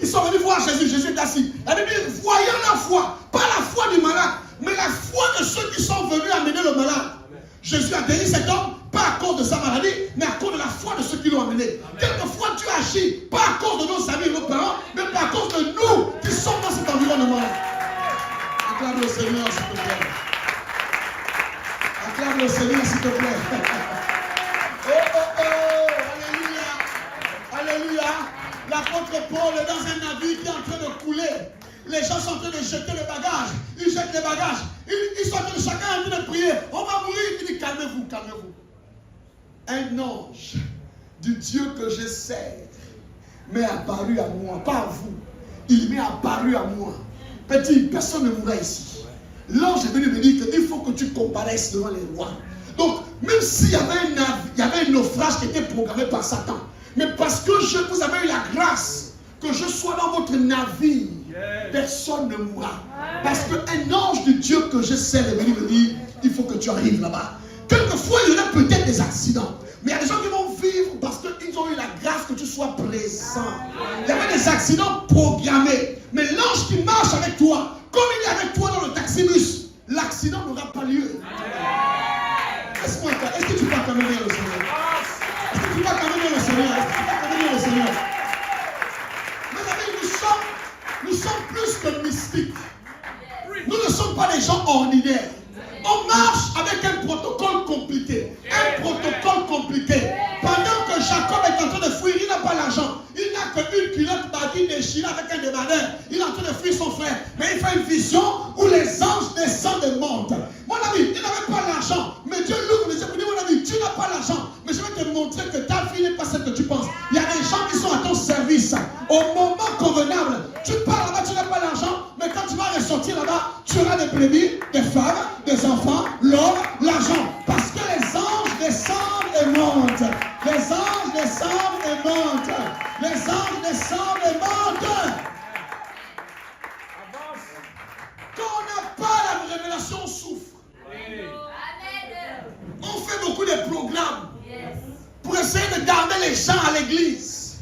Speaker 2: Ils sont venus voir Jésus. Jésus est assis. La Bible dit, voyant la foi, pas la foi du malade, mais la foi de ceux qui sont venus amener le malade. Jésus a guéri cet homme, pas à cause de sa maladie, mais à cause de la foi de ceux qui l'ont amené. Quelquefois, tu agis, pas à cause de nos amis et nos parents, mais à cause de nous qui sommes dans cet environnement. Acclame le Seigneur, s'il te plaît. Acclame le Seigneur, s'il te plaît. Oh, oh, oh, alléluia. Alléluia. L'apôtre Paul est dans un navire qui est en train de couler. Les gens sont en train de jeter les bagages. Ils jettent les bagages. Ils sont en train de chacun en train de prier. On va mourir. Il dit, calmez-vous, calmez-vous. Un ange du Dieu que je sers m'est apparu à moi, pas à vous. Il m'est apparu à moi. Petit, personne ne mourra ici. L'ange est venu me dire qu'il faut que tu comparaisses devant les rois. Donc, même s'il y avait un naufrage qui était programmé par Satan, mais parce que vous avez eu la grâce que je sois dans votre navire, personne ne mourra. Parce qu'un ange du Dieu que je sers est venu me dire, il faut que tu arrives là-bas. Quelquefois, il y en a peut-être des accidents. Mais il y a des gens qui vont vivre parce qu'ils ont eu la grâce que tu sois présent. Il y avait des accidents programmés. Mais l'ange qui marche avec toi, comme il est avec toi dans le taxibus, l'accident n'aura pas lieu. Est-ce que tu vas quand même bien le Seigneur? Est-ce que tu vas quand même bien le Seigneur? Est-ce que tu vas quand même bien le Seigneur? Mes amis, nous sommes plus que mystiques. Nous ne sommes pas des gens ordinaires. On marche avec un protocole compliqué. Un protocole compliqué. Pendant que Jacob est en train de fuir, il n'a pas l'argent. Il n'a qu'une culotte bardine déchirée avec un débardeur. Il est en train de fuir son frère. Mais il fait une vision où les anges descendent et montent. Mon ami, il n'avait pas l'argent. Mais Dieu l'ouvre les yeux pour dire, mon ami, tu n'as pas l'argent. Mais je vais te montrer que ta fille n'est pas celle que tu penses. Il y a des gens qui sont à ton service. Au moment convenable, tu pars là-bas, tu n'as pas l'argent. Mais quand tu vas ressortir là-bas, tu auras des brebis, des femmes, des enfants, l'or, l'argent. Parce que les anges descendent et montent. Les anges descendent et montent. Les anges descendent et montent. Quand on n'a pas la révélation, on souffre. On fait beaucoup de programmes pour essayer de garder les gens à l'église.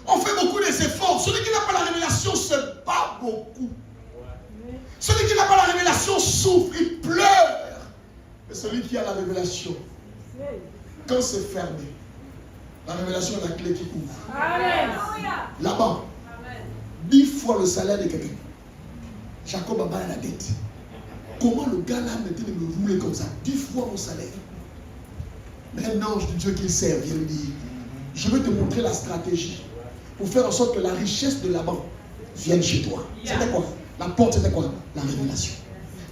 Speaker 2: On fait beaucoup d'efforts. Celui qui n'a pas la révélation se bat beaucoup. Celui qui n'a pas la révélation souffre, il pleure. Mais celui qui a la révélation, quand c'est fermé, la révélation est la clé qui ouvre. Là-bas, 10 fois le salaire de quelqu'un. Jacob a mal à la dette. Comment le gars là mettait de me rouler comme ça? 10 fois mon salaire. Mais un ange de Dieu qu'il sert vient lui dire, je vais te montrer la stratégie pour faire en sorte que la richesse de Laban vienne chez toi. C'était quoi? La porte, c'était quoi? La révélation.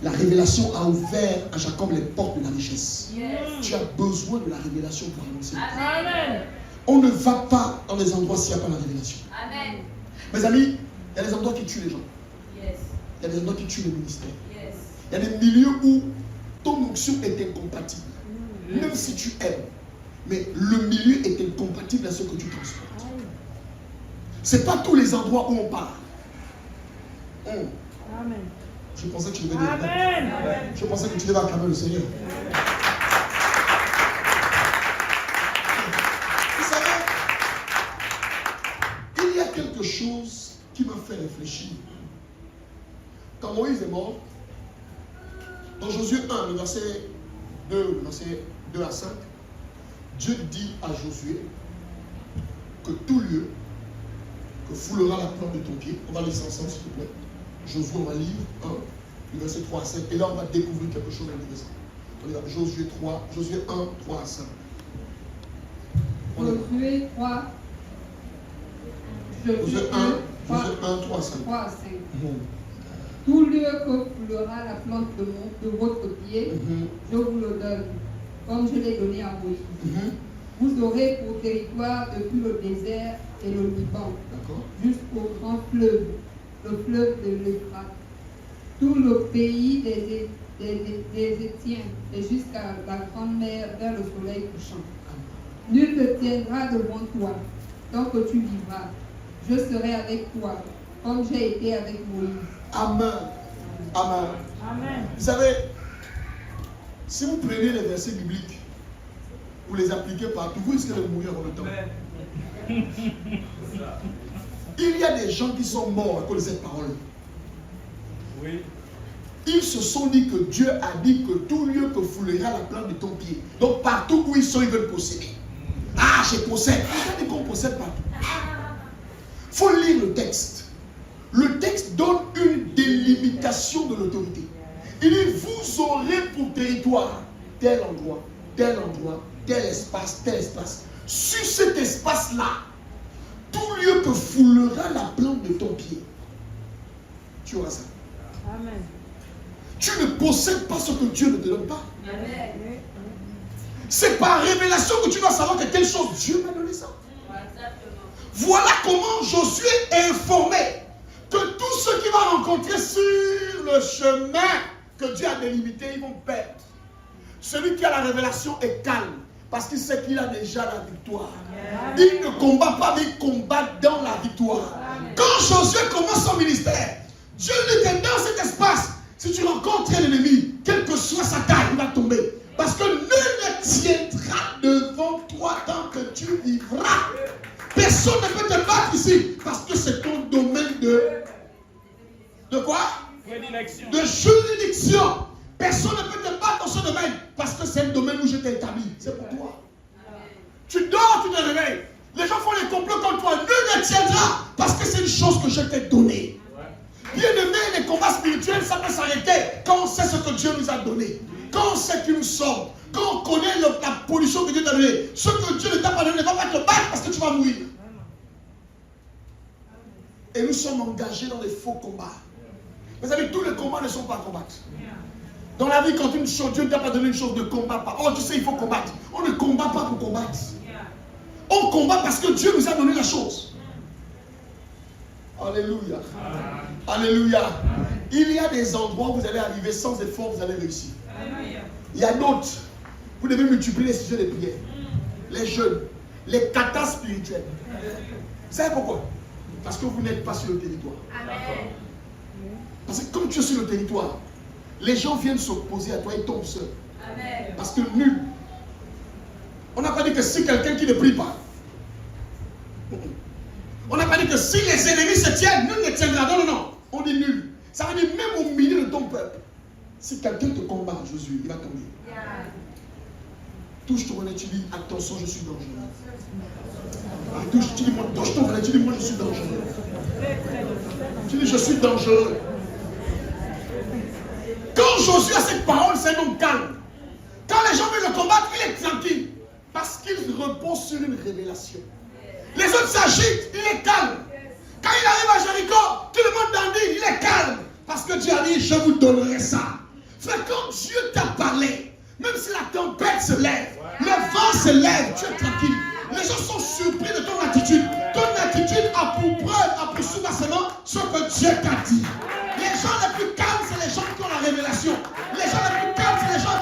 Speaker 2: La révélation a ouvert à Jacob les portes de la richesse. Tu as besoin de la révélation pour annoncer. Amen. On ne va pas dans les endroits s'il n'y a pas la révélation. Amen. Mes amis, il y a des endroits qui tuent les gens. Il y a des endroits qui tuent les ministères. Il y a des milieux où ton onction est incompatible. Même si tu aimes. Mais le milieu est incompatible à ce que tu transportes. Ce n'est pas tous les endroits où on parle.
Speaker 3: Amen.
Speaker 2: Je pensais que tu devais dire
Speaker 3: Amen.
Speaker 2: Je pensais que tu devais acclamer le Seigneur. Vous savez, il y a quelque chose qui m'a fait réfléchir. Quand Moïse est mort, dans Josué 1, le verset 2 à 5, Dieu dit à Josué que tout lieu que foulera la plante de ton pied, on va lire ça ensemble s'il te plaît. Josué, on va lire 1, le verset 3 à 5, et là on va découvrir quelque chose d'intéressant. On y va, Josué 1, 3 à 5.
Speaker 4: Josué 3.
Speaker 2: Josué 1, 3 à 5.
Speaker 4: 3 à 5. Tout lieu que foulera la plante de votre pied, je vous le donne, comme je l'ai donné à Moïse. Vous aurez pour territoire depuis le désert et le Liban, jusqu'au grand fleuve, le fleuve de l'Euphrate, tout le pays des Étiens et jusqu'à la grande mer vers le soleil couchant. Nul ne tiendra devant toi tant que tu vivras. Je serai avec toi, comme j'ai été avec Moïse.
Speaker 2: Amen. Amen.
Speaker 3: Amen.
Speaker 2: Vous savez, si vous prenez les versets bibliques, vous les appliquez partout, vous risquez de mourir en le temps. Il y a des gens qui sont morts à cause de cette parole.
Speaker 5: Oui.
Speaker 2: Ils se sont dit que Dieu a dit que tout lieu que foulera la plante de ton pied. Donc partout où ils sont, ils veulent posséder. Ah, je possède. Regardez qu'on possède partout. Il faut lire le texte. Le texte donne une délimitation de l'autorité. Il dit, vous aurez pour territoire tel endroit, tel espace, tel espace. Sur cet espace-là, tout lieu que foulera la plante de ton pied, tu auras ça.
Speaker 3: Amen.
Speaker 2: Tu ne possèdes pas ce que Dieu ne te donne pas.
Speaker 3: Amen.
Speaker 2: C'est par révélation que tu dois savoir que telle chose, Dieu m'a donné ça. Voilà comment Josué est informé que tous ceux qu'il va rencontrer sur le chemin que Dieu a délimité, ils vont perdre. Celui qui a la révélation est calme parce qu'il sait qu'il a déjà la victoire. Amen. Il ne combat pas, mais il combat dans la victoire. Amen. Quand Josué commence son ministère, Dieu lui dit dans cet espace, si tu rencontres un ennemi, quelle que soit sa taille, il va tomber. Parce que nul ne tiendra devant toi tant que tu vivras. Personne ne peut te battre ici parce que c'est ton domaine de quoi?
Speaker 5: Prédilection.
Speaker 2: De juridiction. Personne ne peut te battre dans ce domaine parce que c'est le domaine où je t'ai établi. C'est pour toi. Tu dors, tu te réveilles. Les gens font les complots contre toi. Nul ne tiendra parce que c'est une chose que je t'ai donnée. Bien aimé, les combats spirituels, ça peut s'arrêter quand on sait ce que Dieu nous a donné. Quand on sait qui nous sommes. Quand on connaît la pollution que Dieu t'a donnée. Ce que Dieu ne t'a pas donné ne va pas te battre parce que tu vas mourir. Et nous sommes engagés dans des faux combats. Vous savez, tous les combats ne sont pas à combattre. Dans la vie, quand une chose, Dieu ne t'a pas donné une chose, ne combat pas. Oh, tu sais, il faut combattre. On ne combat pas pour combattre. On combat parce que Dieu nous a donné la chose. Alléluia. Alléluia. Il y a des endroits où vous allez arriver sans effort, vous allez réussir. Il y a d'autres. Vous devez multiplier les sujets de prière. Les jeûnes, les katas spirituels. Vous savez pourquoi? Parce que vous n'êtes pas sur le territoire. Parce que comme tu es sur le territoire, les gens viennent s'opposer à toi et tombent seuls. Parce que nul. On n'a pas dit que si quelqu'un qui ne prie pas. On n'a pas dit que si les ennemis se tiennent, nul ne tiendra. Non, non, non. On dit nul. Ça veut dire même au milieu de ton peuple. Si quelqu'un te combat, Josué, il va tomber. Touche ton volet, tu dis attention, je suis dangereux. Touche ton volet, tu dis moi je suis dangereux. Tu dis je suis dangereux. Quand Josué a cette parole, c'est un homme calme. Quand les gens veulent le combattre, il est tranquille. Parce qu'il repose sur une révélation. Les autres s'agitent, il est calme. Quand il arrive à Jéricho, tout le monde dandine, il est calme. Parce que Dieu a dit, je vous donnerai ça. Frère, quand Dieu t'a parlé, même si la tempête se lève, le vent se lève, tu es tranquille. Les gens sont surpris de ton attitude. Ton attitude a pour preuve, a pour soubassement ce que Dieu t'a dit. Les gens les plus calmes, c'est les gens qui ont la révélation. Les gens les plus calmes, c'est les gens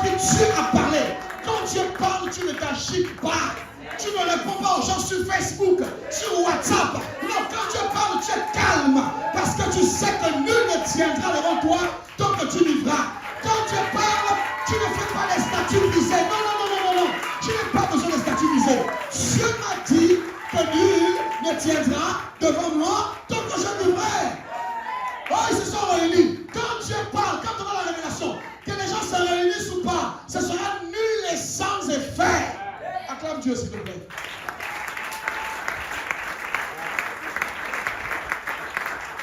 Speaker 2: n'agis pas. Tu ne réponds pas aux gens sur Facebook, sur WhatsApp. Non, quand tu parles, tu es calme. Parce que tu sais que nul ne tiendra devant toi tant que tu vivras. Quand tu parles, tu ne fais pas les statues visées. Non, non, non, non, non, non. Tu n'as pas besoin de statues visées. Dieu m'a dit que nul ne tiendra devant moi tant que je vivrai. Oh, ils se sont réunis. Quand Dieu parle, quand on a la révélation, que les gens se réunissent ou pas, ce sera nul et sans effet. Acclame Dieu, s'il te plaît.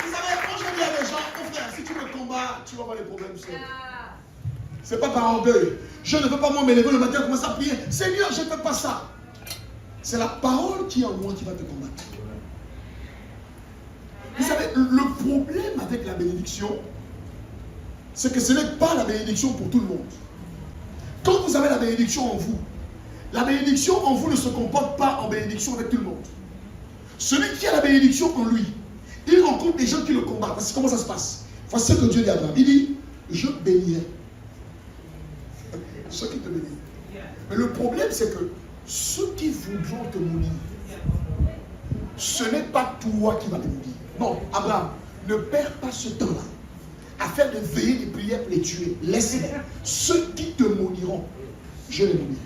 Speaker 2: Vous savez, quand je dis à des gens, oh frère, si tu me combats, tu vas avoir des problèmes seul. C'est pas par orgueil. Je ne veux pas moi me lever le matin et commencer à prier. Seigneur, je ne fais pas ça. C'est la parole qui est en moi qui va te combattre. Vous savez, le problème avec la bénédiction, c'est que ce n'est pas la bénédiction pour tout le monde. Quand vous avez la bénédiction en vous, la bénédiction en vous ne se comporte pas en bénédiction avec tout le monde. Celui qui a la bénédiction en lui, il rencontre des gens qui le combattent. Voici comment ça se passe. Voici ce que Dieu dit à Abraham. Il dit, je bénirai ceux qui te bénissent. Mais le problème, c'est que ceux qui voudront te maudire, ce n'est pas toi qui vas les maudire. Non, Abraham, ne perds pas ce temps-là à faire des veillées, des prières pour les tuer. Laisse-les. Ceux qui te maudiront, je les maudirai.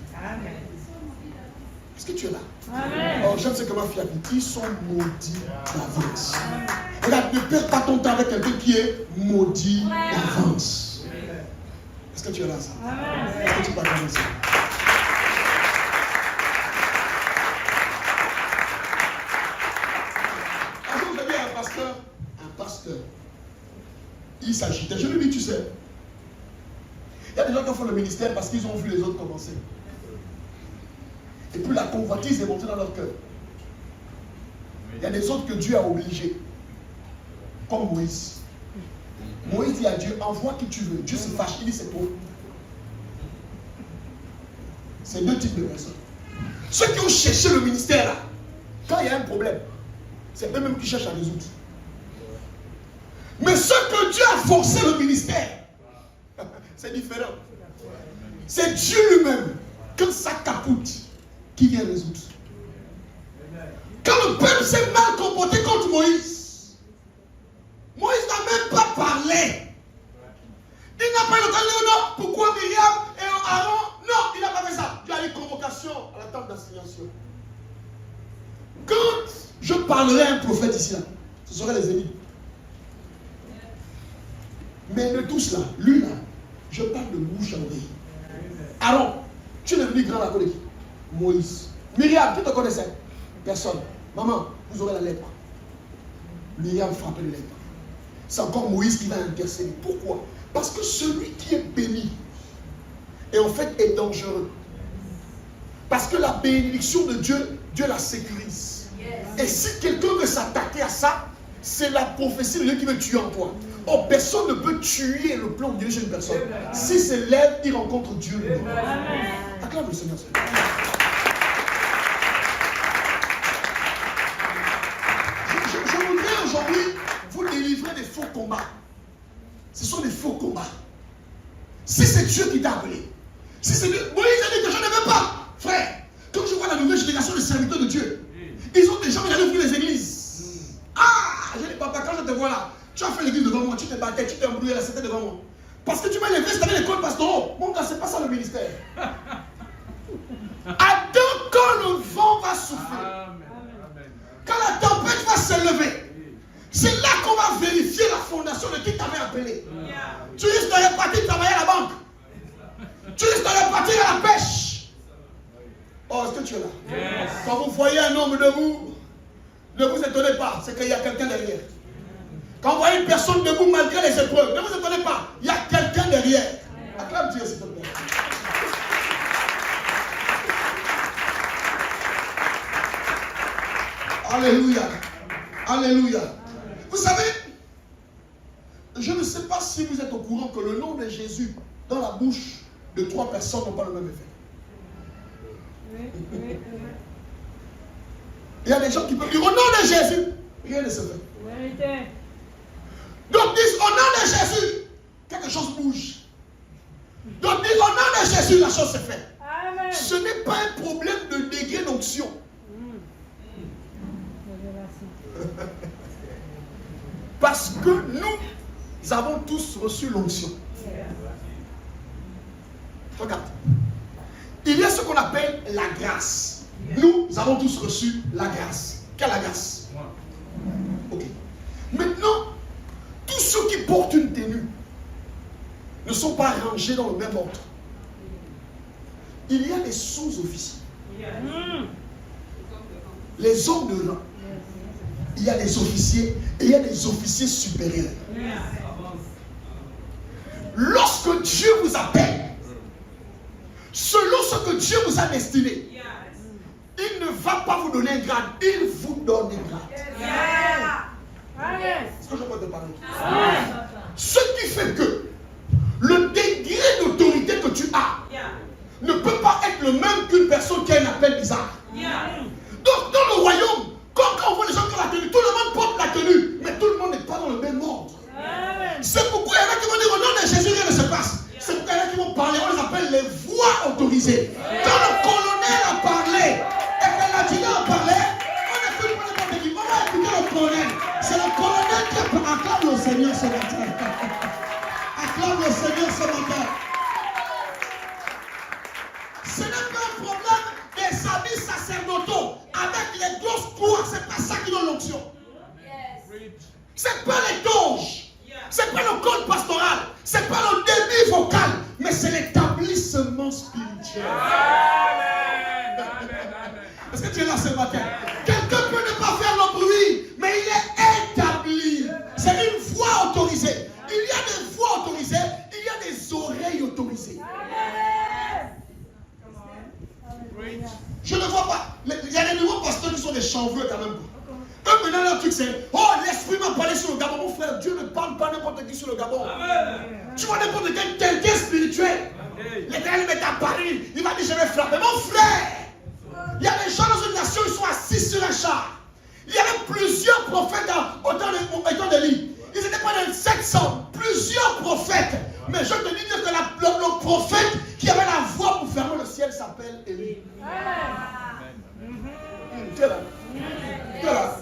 Speaker 2: Est-ce que tu es là?
Speaker 3: Amen.
Speaker 2: Oh, j'aime ce que ma fille a dit. Ils sont maudits d'avance. Regarde, ne perds pas ton temps avec quelqu'un qui est maudit d'avance. Est-ce que tu es là, ça? Est-ce que tu parles ça? Un jour, j'ai dit à un pasteur, il s'agitait. Je lui dis, tu sais, il y a des gens qui font le ministère parce qu'ils ont vu les autres commencer. Et puis la convoitise est montée dans leur cœur. Il y a des autres que Dieu a obligés, comme Moïse. Moïse dit à Dieu, envoie qui tu veux. Dieu se fâche, il dit c'est toi. C'est deux types de personnes. Ceux qui ont cherché le ministère là, quand il y a un problème, c'est eux-mêmes qui cherchent à résoudre. Mais ceux que Dieu a forcé le ministère, c'est différent. C'est Dieu lui-même, quand ça capoute, qui vient résoudre. Quand le peuple s'est mal comporté contre Moïse, Moïse n'a même pas parlé. Il n'a pas eu le temps de dire non. Pourquoi Myriam et Aaron? Non, il n'a pas fait ça. Il y a eu convocation à la table d'assignation. Quand je parlerai à un prophète ici, là, ce seraient les ennemis. Mais de tous là, lui là, je parle de bouche à oreille. Aaron, tu es devenu grand à cause de qui? Moïse. Myriam, qui te connaissait? Personne. Maman, vous aurez la lèpre. Myriam frappait les lèpres. C'est encore Moïse qui va intercéder. Pourquoi? Parce que celui qui est béni, et en fait est dangereux. Parce que la bénédiction de Dieu, Dieu la sécurise. Et si quelqu'un veut s'attaquer à ça, c'est la prophétie de Dieu qui veut tuer en toi. Oh, personne ne peut tuer le plan de Dieu chez une personne. Si c'est lève, il rencontre Dieu. Acclame le Seigneur. Je voudrais aujourd'hui vous délivrer des faux combats. Ce sont des faux combats. Si c'est Dieu qui t'a appelé, si c'est Dieu, Moïse a dit que je ne veux pas. Frère, quand je vois la nouvelle génération de serviteurs de Dieu, ils ont déjà allé ouvrir les églises. Ah, je dis papa, quand je te vois là, tu as fait l'église devant moi, tu te battais, tu t'es embrouillé là, c'était devant moi. Parce que tu m'as levé, c'était l'école pastorale. Mon gars, c'est pas ça le ministère. Attends quand le vent va souffler. Quand la tempête va se lever. C'est là qu'on va vérifier la fondation de qui t'avait appelé. Tu risques de repartir travailler à la banque. Tu risques de repartir à la pêche. Oh, est-ce que tu es là? Quand vous voyez un homme debout, ne vous étonnez pas, c'est qu'il y a quelqu'un derrière. Quand vous voyez une personne debout malgré les épreuves, ne vous étonnez pas, il y a quelqu'un derrière. Acclame Dieu, s'il te plaît. Alléluia. Alléluia. Vous savez, je ne sais pas si vous êtes au courant que le nom de Jésus dans la bouche de 3 personnes n'ont pas le même effet. Il y a des gens qui peuvent dire au nom de Jésus, rien ne se fait. Donc disent au nom de Jésus, quelque chose bouge. Donc disent au nom de Jésus, la chose se fait.
Speaker 3: Amen.
Speaker 2: Ce n'est pas un problème de degré d'onction. Parce que nous avons tous reçu l'onction. Regarde. Il y a ce qu'on appelle la grâce. Nous avons tous reçu la grâce. Quelle la grâce? Ok. Maintenant, tous ceux qui portent une tenue ne sont pas rangés dans le même ordre. Il y a des sous-officiers. Les hommes de rang. Il y a des officiers et il y a des officiers supérieurs. Lorsque Dieu vous appelle, selon ce que Dieu vous a destiné, il ne va pas vous donner un grade, il vous donne un grade. Est-ce que je peux te parler? Ce qui fait que le degré d'autorité que tu as ne peut pas être le même qu'une personne qui a un appel bizarre. Donc dans le royaume, comme quand on voit les gens qui ont la tenue, tout le monde porte la tenue, mais tout le monde n'est pas dans le même ordre. C'est pourquoi il y en a qui vont dire au nom de Jésus, rien ne se passe. C'est pourquoi il y en a qui vont parler, on les appelle les voix autorisées. Quand le colonel a parlé et que l'adjudant a parlé, on n'écoute pas n'importe qui. On va écouter le colonel. C'est le colonel qui acclame le Seigneur ce matin. Acclame le Seigneur ce matin. Ce n'est pas un problème des habits sacerdotaux avec les grosses cours. C'est pas ça qui donne l'onction. C'est pas les doges. C'est pas le code pastoral. C'est pas le débit vocal. Mais c'est l'établissement spirituel. Est-ce que tu es là ce matin? Quelqu'un peut ne pas faire le bruit, mais il est établi. C'est une voix autorisée. Il y a des voix autorisées, il y a des oreilles autorisées. Je ne vois pas. Il y a des nouveaux pasteurs qui sont des chanveux quand même. Eux maintenant leur truc c'est, oh l'esprit m'a parlé sur le Gabon. Mon frère, Dieu ne parle pas n'importe qui sur le Gabon. Tu vois n'importe quel quelqu'un spirituel. L'Éternel m'est apparu, il m'a dit je vais frapper. Mon frère, il y a des gens dans une nation, ils sont assis sur un char. Il y avait plusieurs prophètes au temps d'Élie. Ils n'étaient pas dans 700, plusieurs prophètes. Mais je te dis que le prophète qui avait la voix pour fermer le ciel s'appelle Élie. Tu es là? Tu es là?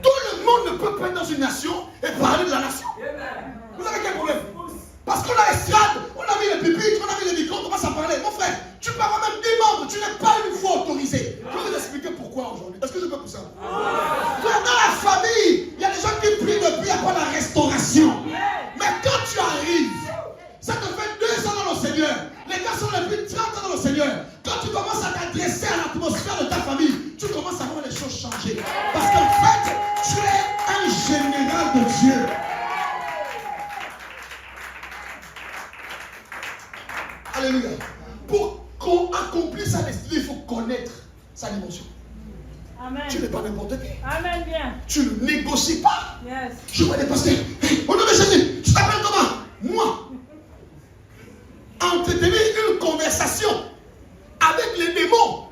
Speaker 2: Tout le monde ne peut pas être dans une nation et parler de la nation. Vous avez quel problème? Parce qu'on a l'estrade, on a mis les pupitres, on a mis les micros, on commence à parler. Mon frère, tu parles même des membres, tu n'es pas une voix autorisée. Je vais vous expliquer pourquoi aujourd'hui. Est-ce que je peux pour ça? Dans la famille, il y a des gens qui prient depuis après la restauration. Mais quand tu arrives, ça te fait 2 ans dans le Seigneur. Les gars sont depuis 30 ans dans le Seigneur. Quand tu commences à t'adresser à l'atmosphère de ta famille, tu commences à voir les choses changer. Parce qu'en fait, tu es un général de Dieu. Alléluia. Pour qu'on accomplisse sa destinée, il faut connaître sa dimension.
Speaker 3: Amen.
Speaker 2: Tu n'es pas n'importe qui.
Speaker 3: Amen, bien.
Speaker 2: Tu ne négocies pas.
Speaker 3: Yes.
Speaker 2: Je vois des pasteurs. Hey, au nom de Jésus, tu t'appelles comment? Moi. Entretenir une conversation avec les démons.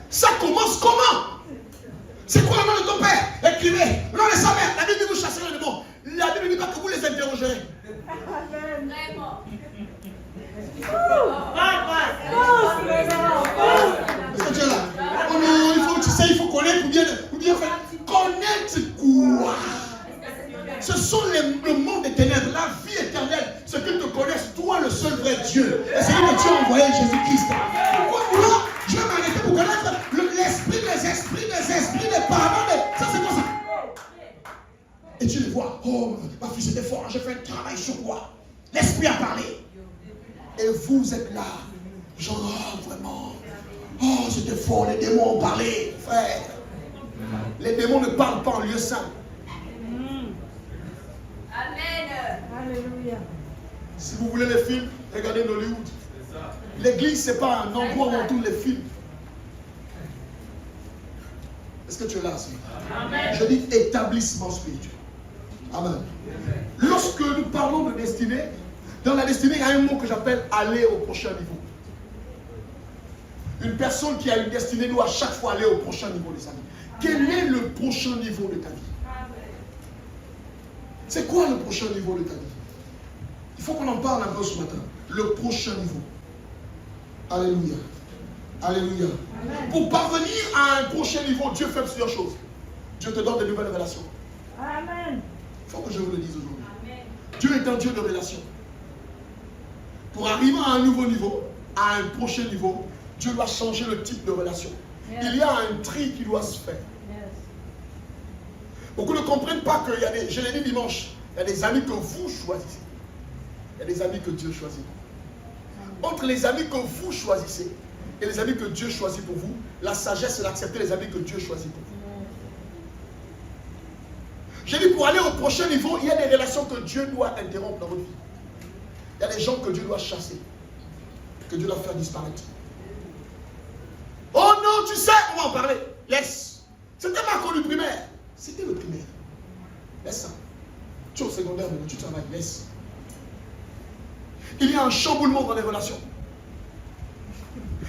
Speaker 2: Ça commence comment? C'est quoi le nom de ton père? Écrivez. Le nom de sa mère. La Bible dit que vous chassez les démons. La Bible ne dit pas que vous les interrogerez.
Speaker 3: Vraiment.
Speaker 2: Est-ce que tu es là? Oh non, il faut, tu sais, il faut connaître ou bien faire. Connaître quoi? Ce sont le monde des ténèbres, la vie éternelle, ce qu'ils te connaissent, toi le seul vrai Dieu. Et c'est lui que tu as envoyé Jésus-Christ. Pourquoi moi, je vais m'arrêter pour connaître l'esprit des esprits, des parents, ça c'est quoi ça? Et tu les vois, oh ma fille c'était fort, j'ai fait un travail sur toi. L'esprit a parlé. Et vous êtes là, genre, oh, vraiment, oh c'était fort, les démons ont parlé, frère. Les démons ne parlent pas en lieu saint.
Speaker 3: Amen. Alléluia.
Speaker 2: Si vous voulez les films, regardez Hollywood. L'église, ce n'est pas un endroit où on tourne les films. Est-ce que tu es là?
Speaker 3: Amen.
Speaker 2: Je dis établissement spirituel. Amen. Lorsque nous parlons de destinée, dans la destinée, il y a un mot que j'appelle aller au prochain niveau. Une personne qui a une destinée doit à chaque fois aller au prochain niveau de sa vie. Quel est le prochain niveau de ta vie? C'est quoi le prochain niveau de ta vie? Il faut qu'on en parle un peu ce matin. Le prochain niveau. Alléluia. Alléluia. Pour parvenir à un prochain niveau, Dieu fait plusieurs choses. Dieu te donne de nouvelles relations.
Speaker 3: Amen.
Speaker 2: Il faut que je vous le dise aujourd'hui. Dieu est un Dieu de relations. Pour arriver à un nouveau niveau, à un prochain niveau, Dieu doit changer le type de relation. Il y a un tri qui doit se faire. Beaucoup ne comprennent pas qu'il y a des, je l'ai dit dimanche, il y a des amis que vous choisissez. Il y a des amis que Dieu choisit. Entre les amis que vous choisissez et les amis que Dieu choisit pour vous, la sagesse c'est d'accepter les amis que Dieu choisit pour vous. J'ai dit pour aller au prochain niveau, il y a des relations que Dieu doit interrompre dans votre vie. Il y a des gens que Dieu doit chasser, que Dieu doit faire disparaître. Oh non, tu sais, on va en parler. Laisse. C'était ma connu primaire. C'était le primaire. Laisse ça. Tu es au secondaire, mais tu travailles. Laisse. Il y a un chamboulement dans les relations.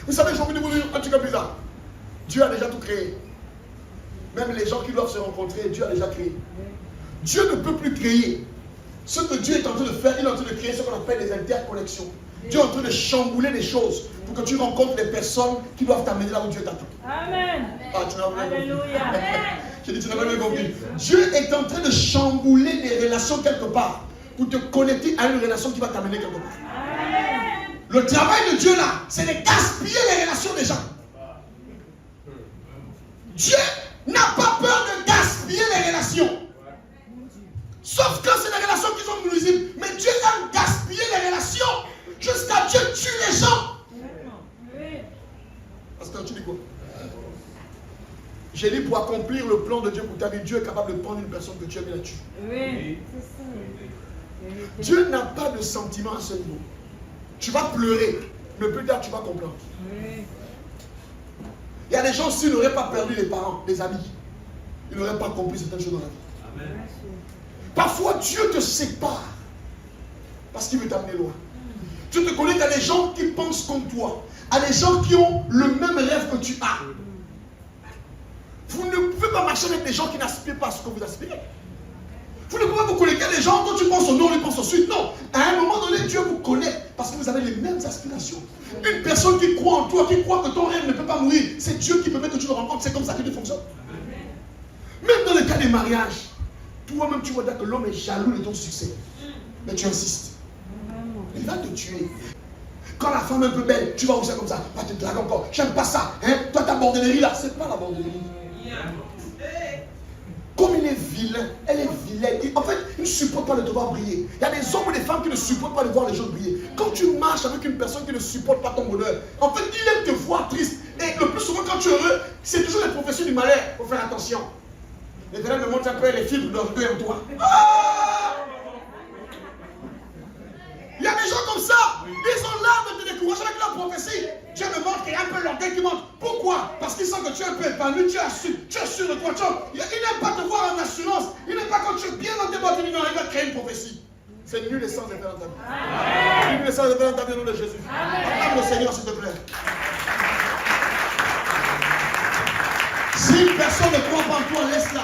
Speaker 2: Vous savez, je vais vous dire un truc bizarre. Dieu a déjà tout créé. Même les gens qui doivent se rencontrer, Dieu a déjà créé. Dieu ne peut plus créer. Ce que Dieu est en train de faire, il est en train de créer ce qu'on appelle des interconnexions. Dieu est en train de chambouler les choses pour que tu rencontres les personnes qui doivent t'amener là où Dieu t'attend.
Speaker 3: Amen.
Speaker 2: Ah, tu n'as pas compris.
Speaker 3: Alléluia.
Speaker 2: J'ai dit, tu n'as pas bien compris. Dieu est en train de chambouler les relations quelque part pour te connecter à une relation qui va t'amener quelque part.
Speaker 3: Amen.
Speaker 2: Le travail de Dieu là, c'est de gaspiller les relations des gens. Dieu n'a pas peur de gaspiller les relations. Sauf que c'est des relations qui sont nuisibles. Mais Dieu aime gaspiller les relations jusqu'à Dieu tue les gens. Pasteur, tu dis quoi? J'ai dit pour accomplir le plan de Dieu pour ta vie, Dieu est capable de prendre une personne que tu aimes et la tuer.
Speaker 3: Oui.
Speaker 2: Dieu n'a pas de sentiment à ce niveau. Tu vas pleurer, mais plus tard tu vas comprendre.
Speaker 3: Oui.
Speaker 2: Il y a des gens, s'ils n'auraient pas perdu les parents, les amis, ils n'auraient pas compris certaines choses dans la vie.
Speaker 5: Amen.
Speaker 2: Parfois, Dieu te sépare parce qu'il veut t'amener loin. Tu te connais à des gens qui pensent comme toi, à des gens qui ont le même rêve que tu as. Vous ne pouvez pas marcher avec des gens qui n'aspirent pas à ce que vous aspirez. Vous ne pouvez pas vous connecter à des gens dont tu penses au nord, ils pensent au sud. Non, à un moment donné, Dieu vous connaît parce que vous avez les mêmes aspirations. Une personne qui croit en toi, qui croit que ton rêve ne peut pas mourir, c'est Dieu qui permet que tu le rencontres. C'est comme ça que Dieu fonctionne. Même dans le cas des mariages, toi-même tu vois que l'homme est jaloux de ton succès. Mais tu insistes. Il va te tuer. Quand la femme est un peu belle, tu vas où ça comme ça. Va te draguer encore. J'aime pas ça. Hein? Toi, ta bordellerie là, c'est pas la bordellerie. Comme il est vilain, elle est vilaine. En fait, il ne supporte pas de te voir briller. Il y a des hommes et des femmes qui ne supportent pas de voir les gens briller. Quand tu marches avec une personne qui ne supporte pas ton bonheur, en fait, il aime te voir triste. Et le plus souvent, quand tu es heureux, c'est toujours les professions du malheur. Il faut faire attention. L'éternel me montre un peu les fibres d'orgueil en toi. Ah! Il y a des gens comme ça. Ils ont l'art de te décourager avec leur prophétie. Dieu me montre qu'il y a un peu l'orgueil qui monte. Pourquoi? Parce qu'il sent que tu es un peu épanoui, tu es sûr de toi. Il n'aime pas te voir en assurance. Il n'aime pas quand tu es bien dans tes bottes. Il va créer une prophétie. C'est nul et sans effet dans ta vie. Nul et sans effet dans ta vie au nom de Jésus. Acclame le Seigneur, s'il te plaît. Si une personne ne croit pas en toi, laisse-la.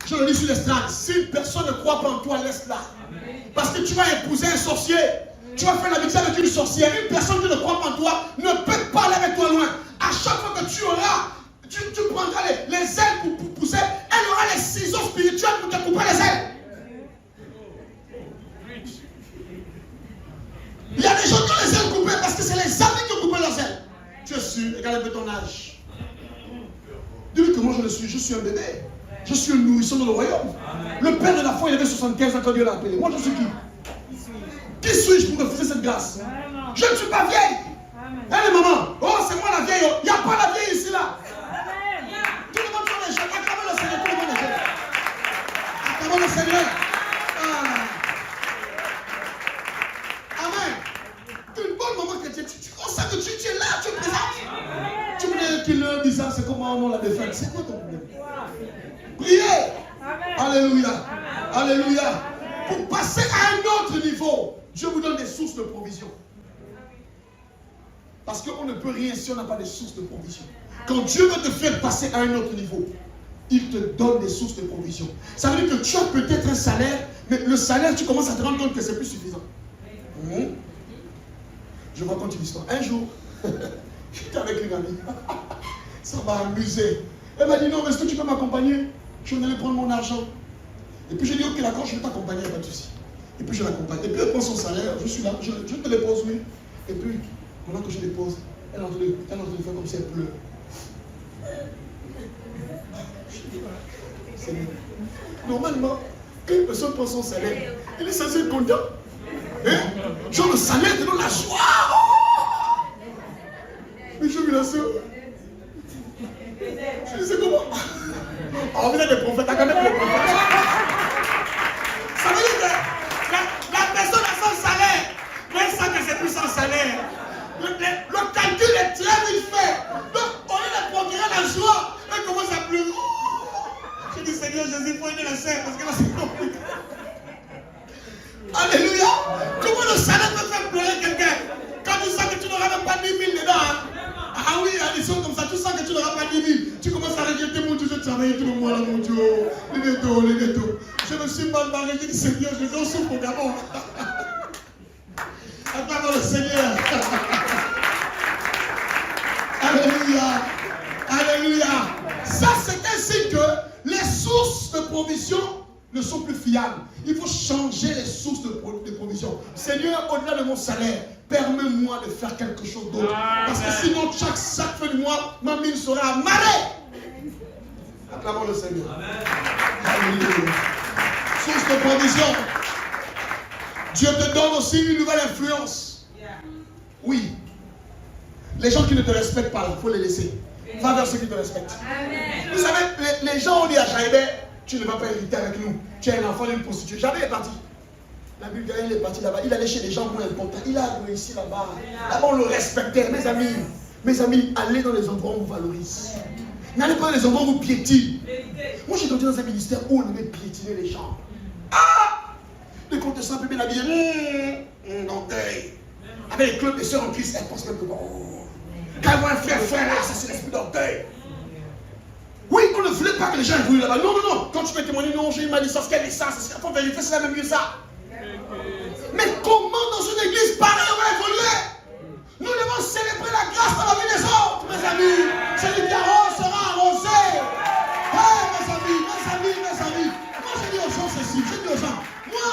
Speaker 2: Je le dis sur l'estrade. Si une personne ne croit pas en toi, laisse-la. Parce que tu vas épouser un sorcier. Tu vas faire l'amitié avec une sorcière. Une personne qui ne croit pas en toi ne peut pas aller avec toi loin. À chaque fois que tu auras, tu prendras les ailes pour pousser, elle aura les ciseaux spirituels pour te couper les ailes. Il y a des gens qui ont les ailes coupées parce que c'est les amis qui ont coupé leurs ailes. Tu es sûr, regarde un peu ton âge. Dis-lui que moi je suis un bébé. Je suis un nourrisson dans le royaume. Le père de la foi, il avait 75 ans quand Dieu l'a appelé. Moi je suis qui? Qui suis-je pour refuser cette grâce? Je ne suis pas vieille. Allez maman, oh c'est moi la vieille. Il n'y a pas la vieille ici là. Tout le monde sont les jeunes. Acclamez le Seigneur, tout le monde est jeune. Acclamez le Seigneur. Amen. Tu es une bonne maman chrétienne. On sait que tu es là, tu es présente. Tu me dis qu'il est bizarre, c'est comment on la défend. C'est quoi ton problème? Priez. Alléluia. Alléluia. Pour passer à un autre niveau, Dieu vous donne des sources de provision. Parce qu'on ne peut rien si on n'a pas de sources de provision. Quand Dieu veut te faire passer à un autre niveau, il te donne des sources de provision. Ça veut dire que tu as peut-être un salaire, mais le salaire, tu commences à te rendre compte que c'est plus suffisant. Je vous raconte une histoire. Un jour, J'étais avec une amie. Ça m'a amusé. Elle m'a dit non, mais est-ce que tu peux m'accompagner? Je suis allé prendre mon argent. Et puis j'ai dit ok, d'accord, je vais t'accompagner, pas de souci. Et puis je l'accompagne. Et puis elle prend son salaire, je suis là, je te dépose, oui. Et puis, pendant que je dépose, elle est en train de faire comme si elle pleure. Normalement, quand une personne prend son salaire, il est censé être content. Hein? Genre le salaire te donne la joie. Mais je lui la soeur. Je disais comment? Oh, vous êtes des prophètes, t'as quand même des prophètes. Ça veut dire que la personne a son salaire, mais elle sent que c'est plus son salaire. Le calcul est très vite fait. Donc, au lieu de procurer la joie, elle commence à pleurer. Je dis Seigneur Jésus, il faut aider la sœur parce que là c'est compliqué. Alléluia. Comment le salaire peut faire pleurer quelqu'un quand tu sens que tu n'auras même pas 10 000 dedans? Ah oui, des choses comme ça, tu sens que tu n'auras pas 10 000. Tu commences à regretter mon Dieu, je travaille tout le monde là, mon Dieu. Les gâteaux. Je me suis mal marié, je dis Seigneur, je vais au souffle au Gabon. Acclamons le Seigneur. Alléluia. Alléluia. Ça, c'est ainsi que les sources de provision ne sont plus fiables. Il faut changer les sources de provision. Seigneur, au-delà de mon salaire, permets-moi de faire quelque chose d'autre. Parce que sinon, chaque fin du mois, ma mine sera amarrée. Acclamons le Seigneur. Alléluia. Source de provision. Dieu te donne aussi une nouvelle influence. Oui. Les gens qui ne te respectent pas, il faut les laisser. Va vers ceux qui te respectent. Amen. Vous savez, les gens ont dit à Jaïbé, tu ne vas pas hériter avec nous. Tu es un enfant d'une prostituée. Jaïbé est parti. La Bulgarie, il est parti là-bas. Il allait chez des gens moins importants. Il a réussi là-bas. Là-bas, on le respectait. Mes amis, allez dans les endroits où on vous valorise. N'allez pas dans les endroits où on vous piétine. Moi, j'ai grandi dans un ministère où on aimait piétiner les gens. Ah! Les contestants bien habillés. D'orgueil. Avec les clubs des sœurs en Christ, elles pensent même que bon. Quand on voit un frère, ça c'est l'esprit d'orgueil. Oui, on ne voulait pas que les gens évoluent là-bas. Non, non, non. Quand tu peux témoigner, non, j'ai eu ma licence, quelle licence? Il faut vérifier, c'est la même mieux ça. Mais comment dans une église pareille on va évoluer? Nous devons célébrer la grâce dans la vie des autres, mes amis. Celui qui arrose sera arrosé. Hey, mes amis. Moi, je dis aux gens ceci, moi,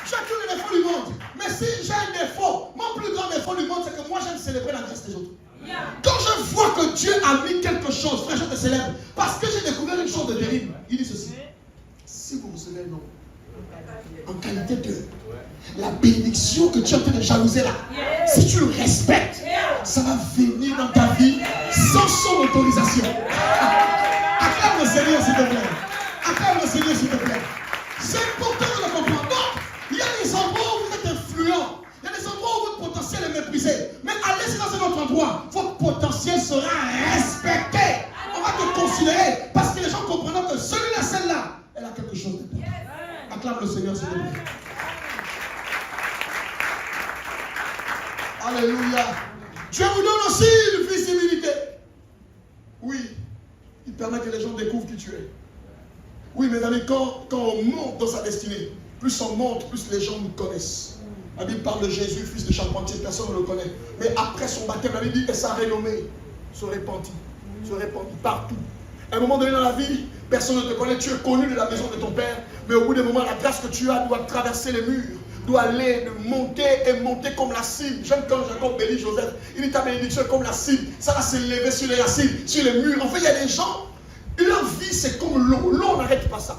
Speaker 2: j'ai tous les défauts du monde. Mais si j'ai un défaut, mon plus grand défaut du monde, c'est que moi, j'aime célébrer la grâce des autres. Quand je vois que Dieu a mis quelque chose, frère, je te célèbre. Parce que j'ai découvert une chose de terrible. Il dit ceci. Si vous recevez un nom, en qualité de la bénédiction que tu es en train de jalouser là, si tu le respectes, ça va venir dans ta vie sans son autorisation. Acclame le Seigneur s'il te plaît. Acclame le Seigneur s'il te plaît. C'est important de le comprendre. Donc, il y a des endroits où vous êtes influents. Il y a des endroits où votre potentiel est méprisé. Mais allez dans un autre endroit, votre potentiel sera respecté. On va te considérer parce que les gens comprendront que celui-là, celle-là, elle a quelque chose de bien. Acclame le Seigneur s'il te plaît. Alléluia. Dieu vous donne aussi une visibilité. Oui, il permet que les gens découvrent qui tu es. Oui, mes amis, quand on monte dans sa destinée, plus on monte, plus les gens nous connaissent. La Bible parle de Jésus, fils de charpentier, personne ne le connaît. Mais après son baptême, la Bible dit que sa renommée se répandit partout. À un moment donné dans la vie, personne ne te connaît, tu es connu de la maison de ton père, mais au bout d'un moment, la grâce que tu as doit traverser les murs, doit aller monter et monter comme la cime. J'aime quand Jacob bénit Joseph, il dit ta bénédiction est comme la cime, ça va s'élever sur les racines, sur les murs. En fait, il y a des gens, leur vie c'est comme l'eau, l'eau on n'arrête pas ça.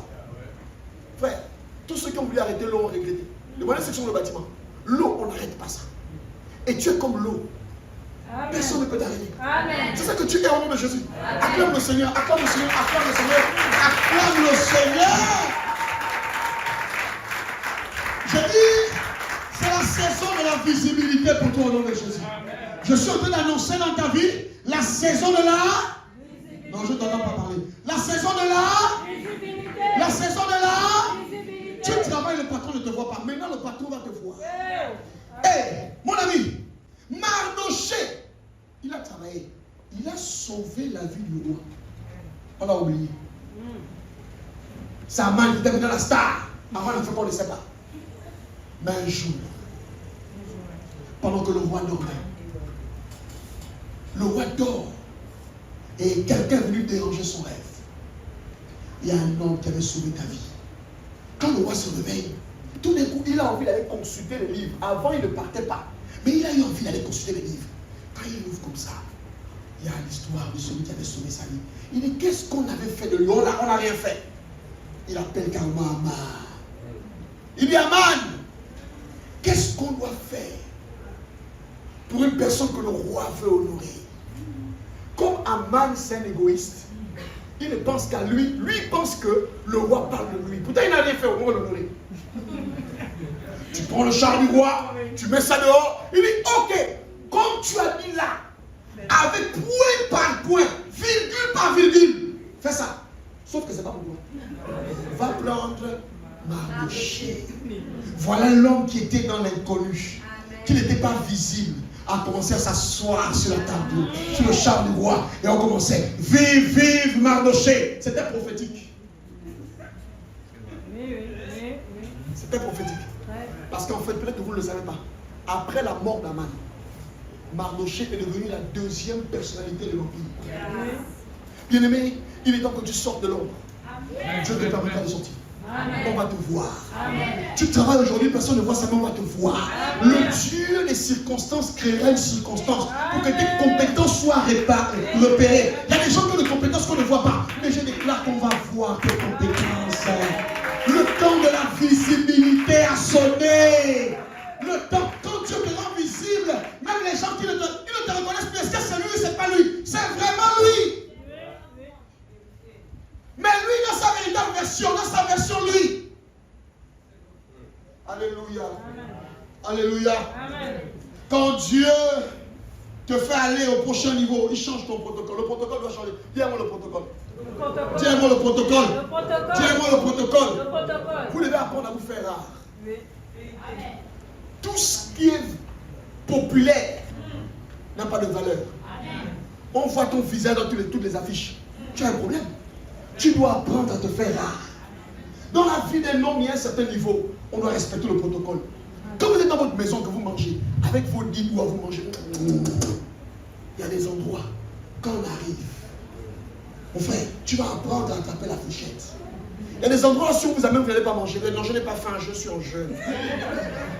Speaker 2: Frère, tous ceux qui ont voulu arrêter l'eau ont regretté. Le moyen section de bâtiment, l'eau on n'arrête pas ça. Et tu es comme l'eau. Amen. Personne ne peut t'arrêter. C'est ça que tu es au nom de Jésus. Acclame le Seigneur, acclame le Seigneur, acclame le Seigneur, acclame le Seigneur. Je dis, c'est la saison de la visibilité pour toi au nom de Jésus. Je suis en train d'annoncer dans ta vie la saison de la... Non, je ne t'entends pas parler. La saison de la... La saison de la... Tu travailles, le patron ne te voit pas. Maintenant, le patron va te voir. Hey, mon ami, Mardoché, il a travaillé. Il a sauvé la vie du roi. On l'a oublié. Sa main était dans la star. Avant, on ne fait pas, on ne sait pas. Mais un jour, pendant que le roi dormait, Le roi dort. Et quelqu'un est venu déranger son rêve. Il y a un homme qui avait sauvé ta vie. Quand le roi se réveille, tout d'un coup, il a envie d'aller consulter les livres. Avant, il ne partait pas. Mais il a eu envie d'aller consulter les livres. Quand il ouvre comme ça, il y a l'histoire de celui qui avait sauvé sa vie. Il dit, qu'est-ce qu'on avait fait de lui? On n'a rien fait. Il appelle carrément Aman. Il dit, Aman, qu'est-ce qu'on doit faire pour une personne que le roi veut honorer? Comme Aman, c'est un égoïste, il ne pense qu'à lui. Lui pense que le roi parle de lui. Pourtant, il n'a rien fait au roi l'honorer. Tu prends le char du roi, tu mets ça dehors. Il dit, ok, comme tu as mis là, avec point par point, virgule par virgule, fais ça. Sauf que c'est pas pour toi. Va prendre Mardochée. Voilà l'homme qui était dans l'inconnu, qui n'était pas visible, a commencé à s'asseoir sur la table, sur le char du roi, et on commençait, vive, vive Mardochée. C'était prophétique. C'était prophétique. Parce qu'en fait, peut-être que vous ne le savez pas, après la mort d'Aman, Mardochée est devenu la deuxième personnalité de l'Empire. Bien-aimé, il est temps que tu sortes de l'ombre. Dieu te permettra de sortir. On va te voir. Tu travailles aujourd'hui, personne ne voit ça, mais on va te voir. Le Dieu des circonstances créera une circonstance pour que tes compétences soient repérées. Il y a des gens qui ont des compétences qu'on ne voit pas. Mais je déclare qu'on va voir tes compétences. Le temps de la visibilité a sonné. Le temps, quand Dieu te rend visible, même les gens qui ne te reconnaissent plus, est-ce que c'est lui ou c'est pas lui? C'est vraiment lui. Mais lui, dans sa véritable version, dans sa version, lui. Alléluia. Alléluia. Quand Dieu te fait aller au prochain niveau, il change ton protocole. Le protocole doit changer. Dis-moi le protocole. Dis-moi le protocole. Dis-moi le protocole. Vous devez apprendre à vous faire rare. Tout ce qui est populaire n'a pas de valeur. On voit ton visage dans toutes les affiches. Tu as un problème. Tu dois apprendre à te faire rare. Dans la vie d'un homme, il y a un certain niveau. On doit respecter le protocole. Quand vous êtes dans votre maison, que vous mangez, avec vos dits ou à vous manger, il y a des endroits, quand on arrive, mon frère, tu vas apprendre à attraper la fourchette. Il y a des endroits, si on vous amène, vous n'allez pas manger. Non, je n'ai pas faim, je suis en jeûne.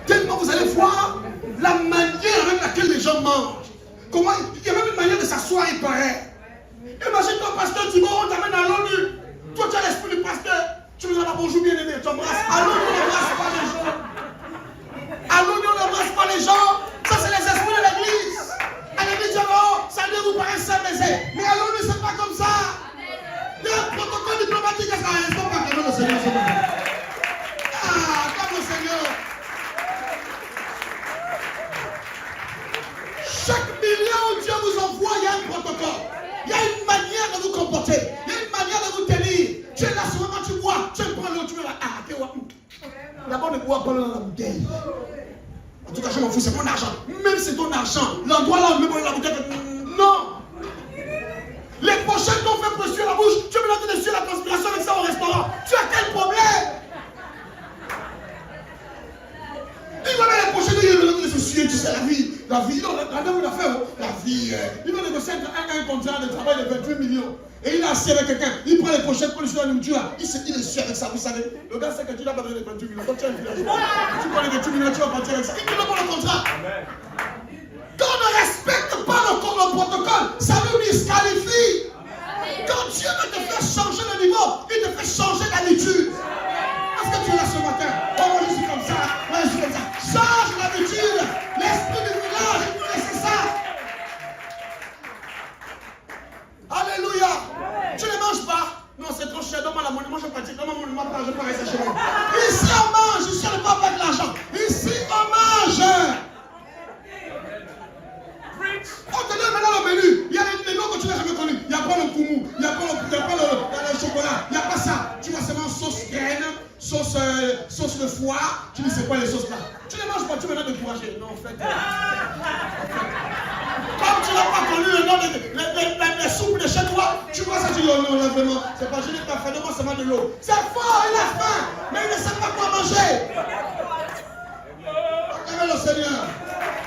Speaker 2: Tellement vous allez voir la manière avec laquelle les gens mangent. Comment, il y a même une manière de s'asseoir, il paraît. Imagine ton pasteur Thibaut, on t'amène à l'ONU. Toi, tu as l'esprit du pasteur. Tu nous as pas bonjour bien aimé, tu embrasses. À l'ONU, on n'embrasse pas les gens. À l'ONU, on n'embrasse pas les gens. Ça, c'est les esprits de l'église. À l'église, ça ne vous paraît saint baiser. Mais à l'ONU, c'est pas comme ça. Il y a un protocole diplomatique. Est-ce qu'on va acclamer le Seigneur? Ah, comme le Seigneur. Chaque million où Dieu vous envoie, il y a un protocole. Il y a une manière de vous comporter. Il y a une manière de vous tenir. Tu es là souvent quand tu bois. Tu prends l'eau, tu es là. Ah, tu vois. D'abord, ne bois pas dans la bouteille. En tout cas, je m'en fous, c'est mon argent. Même si c'est ton argent, l'endroit là où on met la bouteille. Non. Les prochaines t'ont fait pression la bouche. Tu veux me donner dessus la conspiration avec ça au restaurant. Tu as quel problème? Il va mettre les prochaines, il va donner ce sujet, tu sais, la vie. La vie, non, regardez-vous l'affaire, la vie. Il va négocier un contrat de travail de 28 millions. Et il est assis avec quelqu'un. Il prend les pochettes pour lui sur la nourriture. Il est sûr avec ça, vous savez. Le gars sait que tu n'as pas donné les 28 millions. Quand tu as une village, tu prends les 28 millions, tu vas partir avec ça. Il te donne le contrat. Quand on ne respecte pas le protocole, ça nous disqualifie. Quand Dieu veut te faire changer de niveau, il te fait changer d'habitude. Est-ce que tu es là ce matin? Oh, moi je suis comme ça. Moi je suis comme ça. Change d'habitude. L'esprit du village, il faut laisser ça. Alléluia. Tu ne manges pas? Non, c'est trop cher. Donne-moi la monnaie. Moi je pratique. Donne-moi mon argent. Je peux rester chez moi. Ici on mange. Ici on ne pas avec l'argent. Ici on mange. On te donne maintenant le menu. Il y a des noms que tu n'as jamais connus. Il n'y a pas le koumou. Il n'y a pas le chocolat. Il n'y a pas ça. Tu vois seulement sauce graine, sauce de foie. Tu dis c'est quoi les sauces là? Tu ne manges pas. Tu m'as découragé. Non, en fait. Comme tu n'as pas connu le nom des soupes de chez toi, tu vois ça, tu dis oh non, là vraiment, c'est pas, je n'ai pas faim, donne-moi seulement de l'eau. C'est fort, il a faim, mais il ne sait pas quoi manger. Acclamez le Seigneur.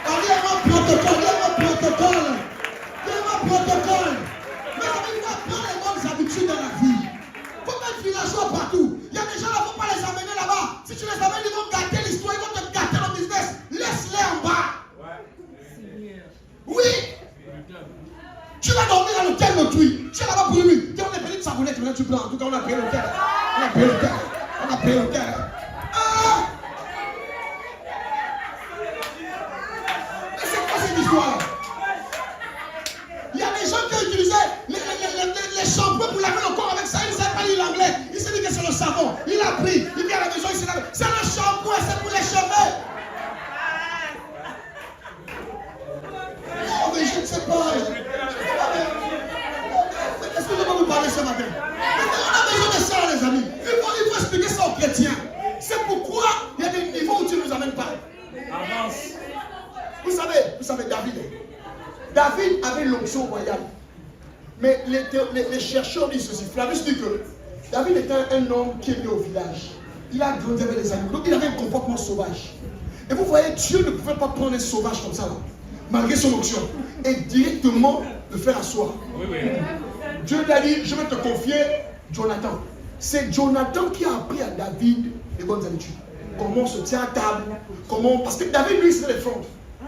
Speaker 2: Dis-moi protocole, dis-moi protocole. tu les amènes, ils vont gâter l'histoire, ils vont te gâter le business. Laisse-les en bas. Oui. Tu vas dormir dans le terre d'autrui. Tu es là-bas pour lui. Tu as des petites savonnettes, maintenant tu pleures. En tout cas, on a payé le terre. On a payé le terre. On a payé le terre. Ah! Mais c'est quoi cette histoire-là? Il y a des gens qui utilisaient les shampoings pour laver le corps avec ça. Il ne savait pas lire l'anglais. Il s'est dit que c'est le savon. Il a pris. Il vient à la maison, il s'est lavé. C'est le shampoing, c'est pour les cheveux. Non, mais je ne sais pas. Est-ce que je vais vous parler ce matin? On a besoin de ça, les amis. Il faut expliquer ça aux chrétiens. C'est pourquoi il y a des niveaux où tu ne nous amènes pas.
Speaker 5: Avance.
Speaker 2: Vous savez, David avait l'onction royale. Mais les chercheurs disent ceci. Flavius dit que David était un homme qui est né au village. Il a grandi avec les animaux. Donc il avait un comportement sauvage. Et vous voyez, Dieu ne pouvait pas prendre un sauvage comme ça, là, malgré son onction, et directement le faire asseoir.
Speaker 5: Oui.
Speaker 2: Dieu lui a dit, je vais te confier Jonathan. C'est Jonathan qui a appris à David les bonnes habitudes. Comment on se tient à table, comment... Parce que David, lui, c'est les fronts.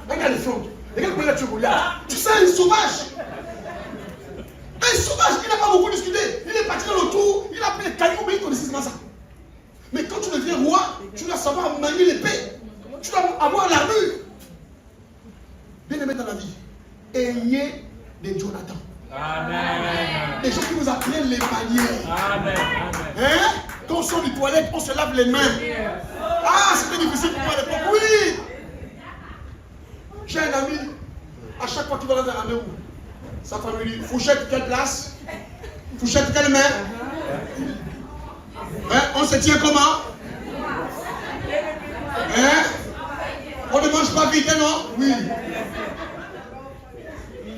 Speaker 2: Regarde les fronts. Regarde comment il a tué Goliath. Tu sais, un sauvage. Un sauvage, il n'a pas beaucoup discuté. Il est parti dans le tour, il a pris les cailloux, mais il connaissait seulement ça. Mais quand tu deviens roi, tu dois savoir manier l'épée. Tu dois avoir l'armure. Bien aimé dans la vie, ayez des Jonathan.
Speaker 5: Amen.
Speaker 2: Des gens qui vous apprennent les manières.
Speaker 5: Amen.
Speaker 2: Hein? Quand on sort du toilette, on se lave les mains. Ah, c'était difficile pour moi à l'époque. Oui! J'ai un ami, à chaque fois qu'il va dans un rendez-vous, sa femme lui dit, fourchette, quelle place? Fourchette, quelle main? Hein? On se tient comment? Hein? On ne mange pas vite, non? Oui.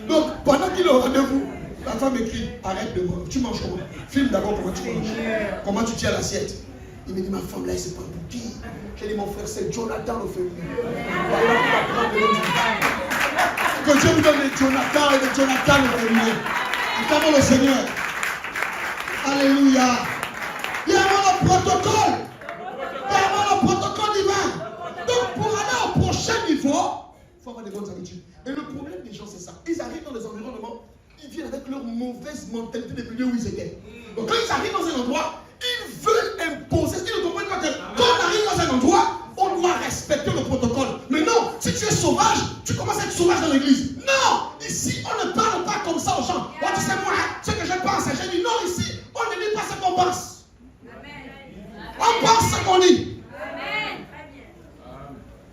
Speaker 2: Donc, pendant qu'il est au rendez-vous, la femme écrit, arrête de manger. Tu manges comment? Filme d'abord comment tu manges. Comment tu tiens l'assiette. Il me dit, ma femme là, c'est pas pour qui? J'ai dit, mon frère, c'est Jonathan le féminin. Que Dieu vous donne des Jonathan et des Jonathan le féminin. Acclamons le Seigneur. Alléluia. Il y a vraiment le protocole. Il y a vraiment le protocole divin. Donc, pour aller au prochain niveau, il faut avoir des bonnes habitudes. Et le problème des gens, c'est ça. Ils arrivent dans les environnements, ils viennent avec leur mauvaise mentalité depuis où ils étaient. Donc, quand ils arrivent dans un endroit, ils veulent imposer. Ils ne comprennent pas que quand on arrive dans un endroit, on doit respecter le protocole. Mais non, si tu es sauvage, tu commences à être sauvage dans l'église. Non, ici, on ne parle pas comme ça aux gens. Oh, tu sais, moi, ce que je pense, j'ai dit non, ici, on ne dit pas ce qu'on pense. On pense ce qu'on dit.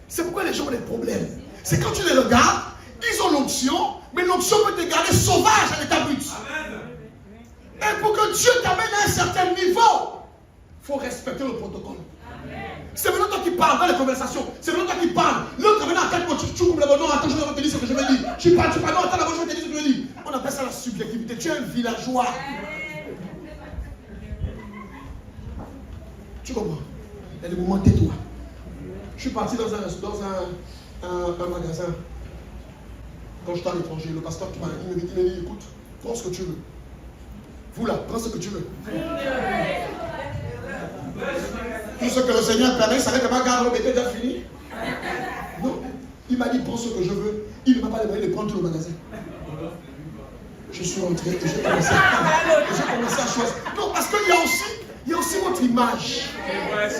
Speaker 2: C'est pourquoi les gens ont des problèmes. C'est quand tu les regardes, ils ont l'onction, mais l'onction peut te garder sauvage à l'état brut. Et pour que Dieu t'amène à un certain niveau, il faut respecter le protocole. C'est maintenant toi qui parles dans les conversations. C'est maintenant toi qui parles. L'autre maintenant attends, tu coupes le bon. Non, attends, je vais te dire ce que je vais dire. Tu parles, non, attends, d'abord je vais te dire ce que je vais dire. On appelle ça la subjectivité. Tu es un villageois. Tu comprends? Il y a des moments, tais-toi. Je suis parti dans un magasin. Quand j'étais à l'étranger, le pasteur il m'a dit, écoute, prends ce que tu veux. Vous là, prends ce que tu veux. Tout ce que le Seigneur permet, ça fait que ma garde était déjà fini. Non, il m'a dit, prends ce que je veux. Il ne m'a pas demandé de prendre tout le magasin. Je suis rentré et j'ai commencé à choisir. Non, parce qu'il y a aussi votre image.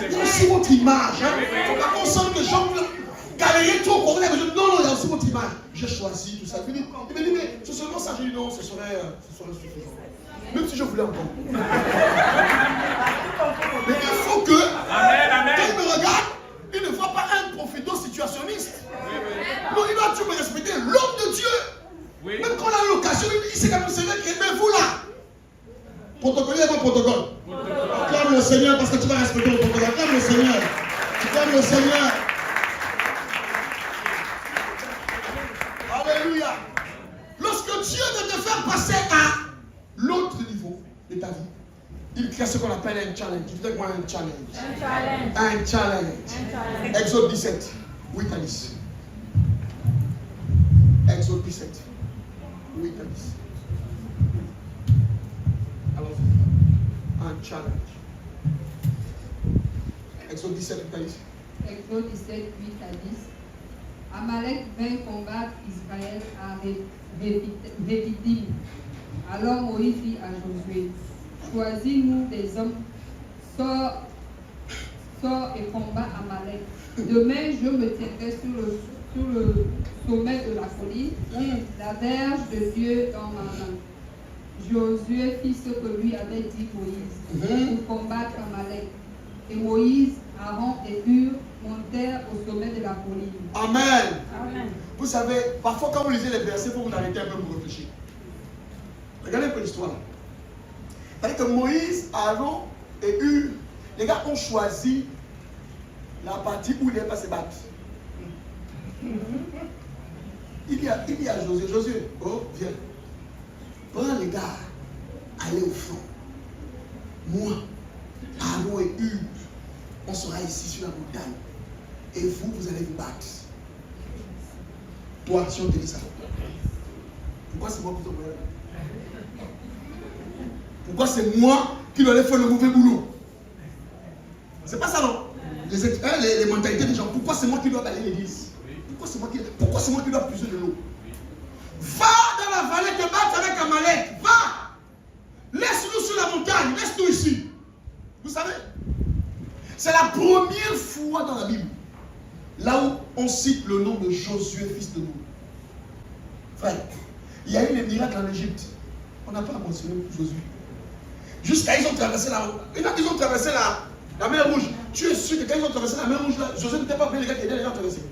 Speaker 2: Il y a aussi votre image. Il ne faut pas qu'on sente que les gens galérer trop pour rien. Non, il y a aussi votre image. J'ai choisi tout ça. Il me dit, mais c'est seulement ça. J'ai dit, non, ce serait suffisant. Même si je voulais encore. Mais il faut que, quand il me regarde, il ne voit pas un prophéto-situationniste. Non, il doit toujours respecter l'homme de Dieu. Même quand on a l'occasion, il sait comme le Seigneur qui est, mais vous là. Protocole, il y a pas protocole. Acclame le Seigneur parce que tu vas respecter le protocole. Acclame le Seigneur. Acclame le Seigneur. Alléluia. Lorsque Dieu veut te faire passer à l'autre niveau de ta vie, il crée ce qu'on appelle un challenge. Tu dis quoi un challenge? Un challenge. Exode 17, 8 à 10. Exode 17, 8 à 10. Alors, un challenge. Exode 17, tu as dit.
Speaker 4: Exode 17, 8 à 10. Amalek vint combattre Israël à Rephidim. Alors Moïse dit à Josué, choisis-nous des hommes, sors et combat Amalek. Demain, je me tiendrai sur le sommet de la colline, la verge de Dieu dans ma main. Josué fit ce que lui avait dit Moïse pour combattre Amalek. Et Moïse, Aaron et Hur montèrent au sommet de la colline.
Speaker 2: Amen.
Speaker 3: Amen.
Speaker 2: Vous savez, parfois quand vous lisez les versets, il faut vous arrêter un peu pour réfléchir. Regardez un peu l'histoire. C'est-à-dire que Moïse, Aaron et Hur, les gars ont choisi la partie où ils n'allaient pas se battre. Il dit à Josué, Josué, oh, viens. Prends les gars, allez au front. Moi, Aaron et Hur, on sera ici sur la montagne. Et vous, vous allez vous battre. Toi, si on te dit ça, pourquoi c'est moi qui t'envoie là? Pourquoi c'est moi qui dois aller faire le mauvais boulot? C'est pas ça, non? Les mentalités des gens. Pourquoi c'est moi qui dois balayer l'église? Pourquoi c'est moi qui dois puiser de l'eau? Va dans la vallée te battre avec Amalek. Va! Laisse-nous sur la montagne. Laisse-nous ici. Vous savez? C'est la première fois dans la Bible là où on cite le nom de Josué, fils de Nun. Frère, il y a eu les miracles en Égypte. On n'a pas mentionné Josué. Jusqu'à ils ont traversé la mer Rouge. Tu es sûr que quand ils ont traversé la mer Rouge, là, Josué n'était pas pris les gars qui aidaient les gens à traverser.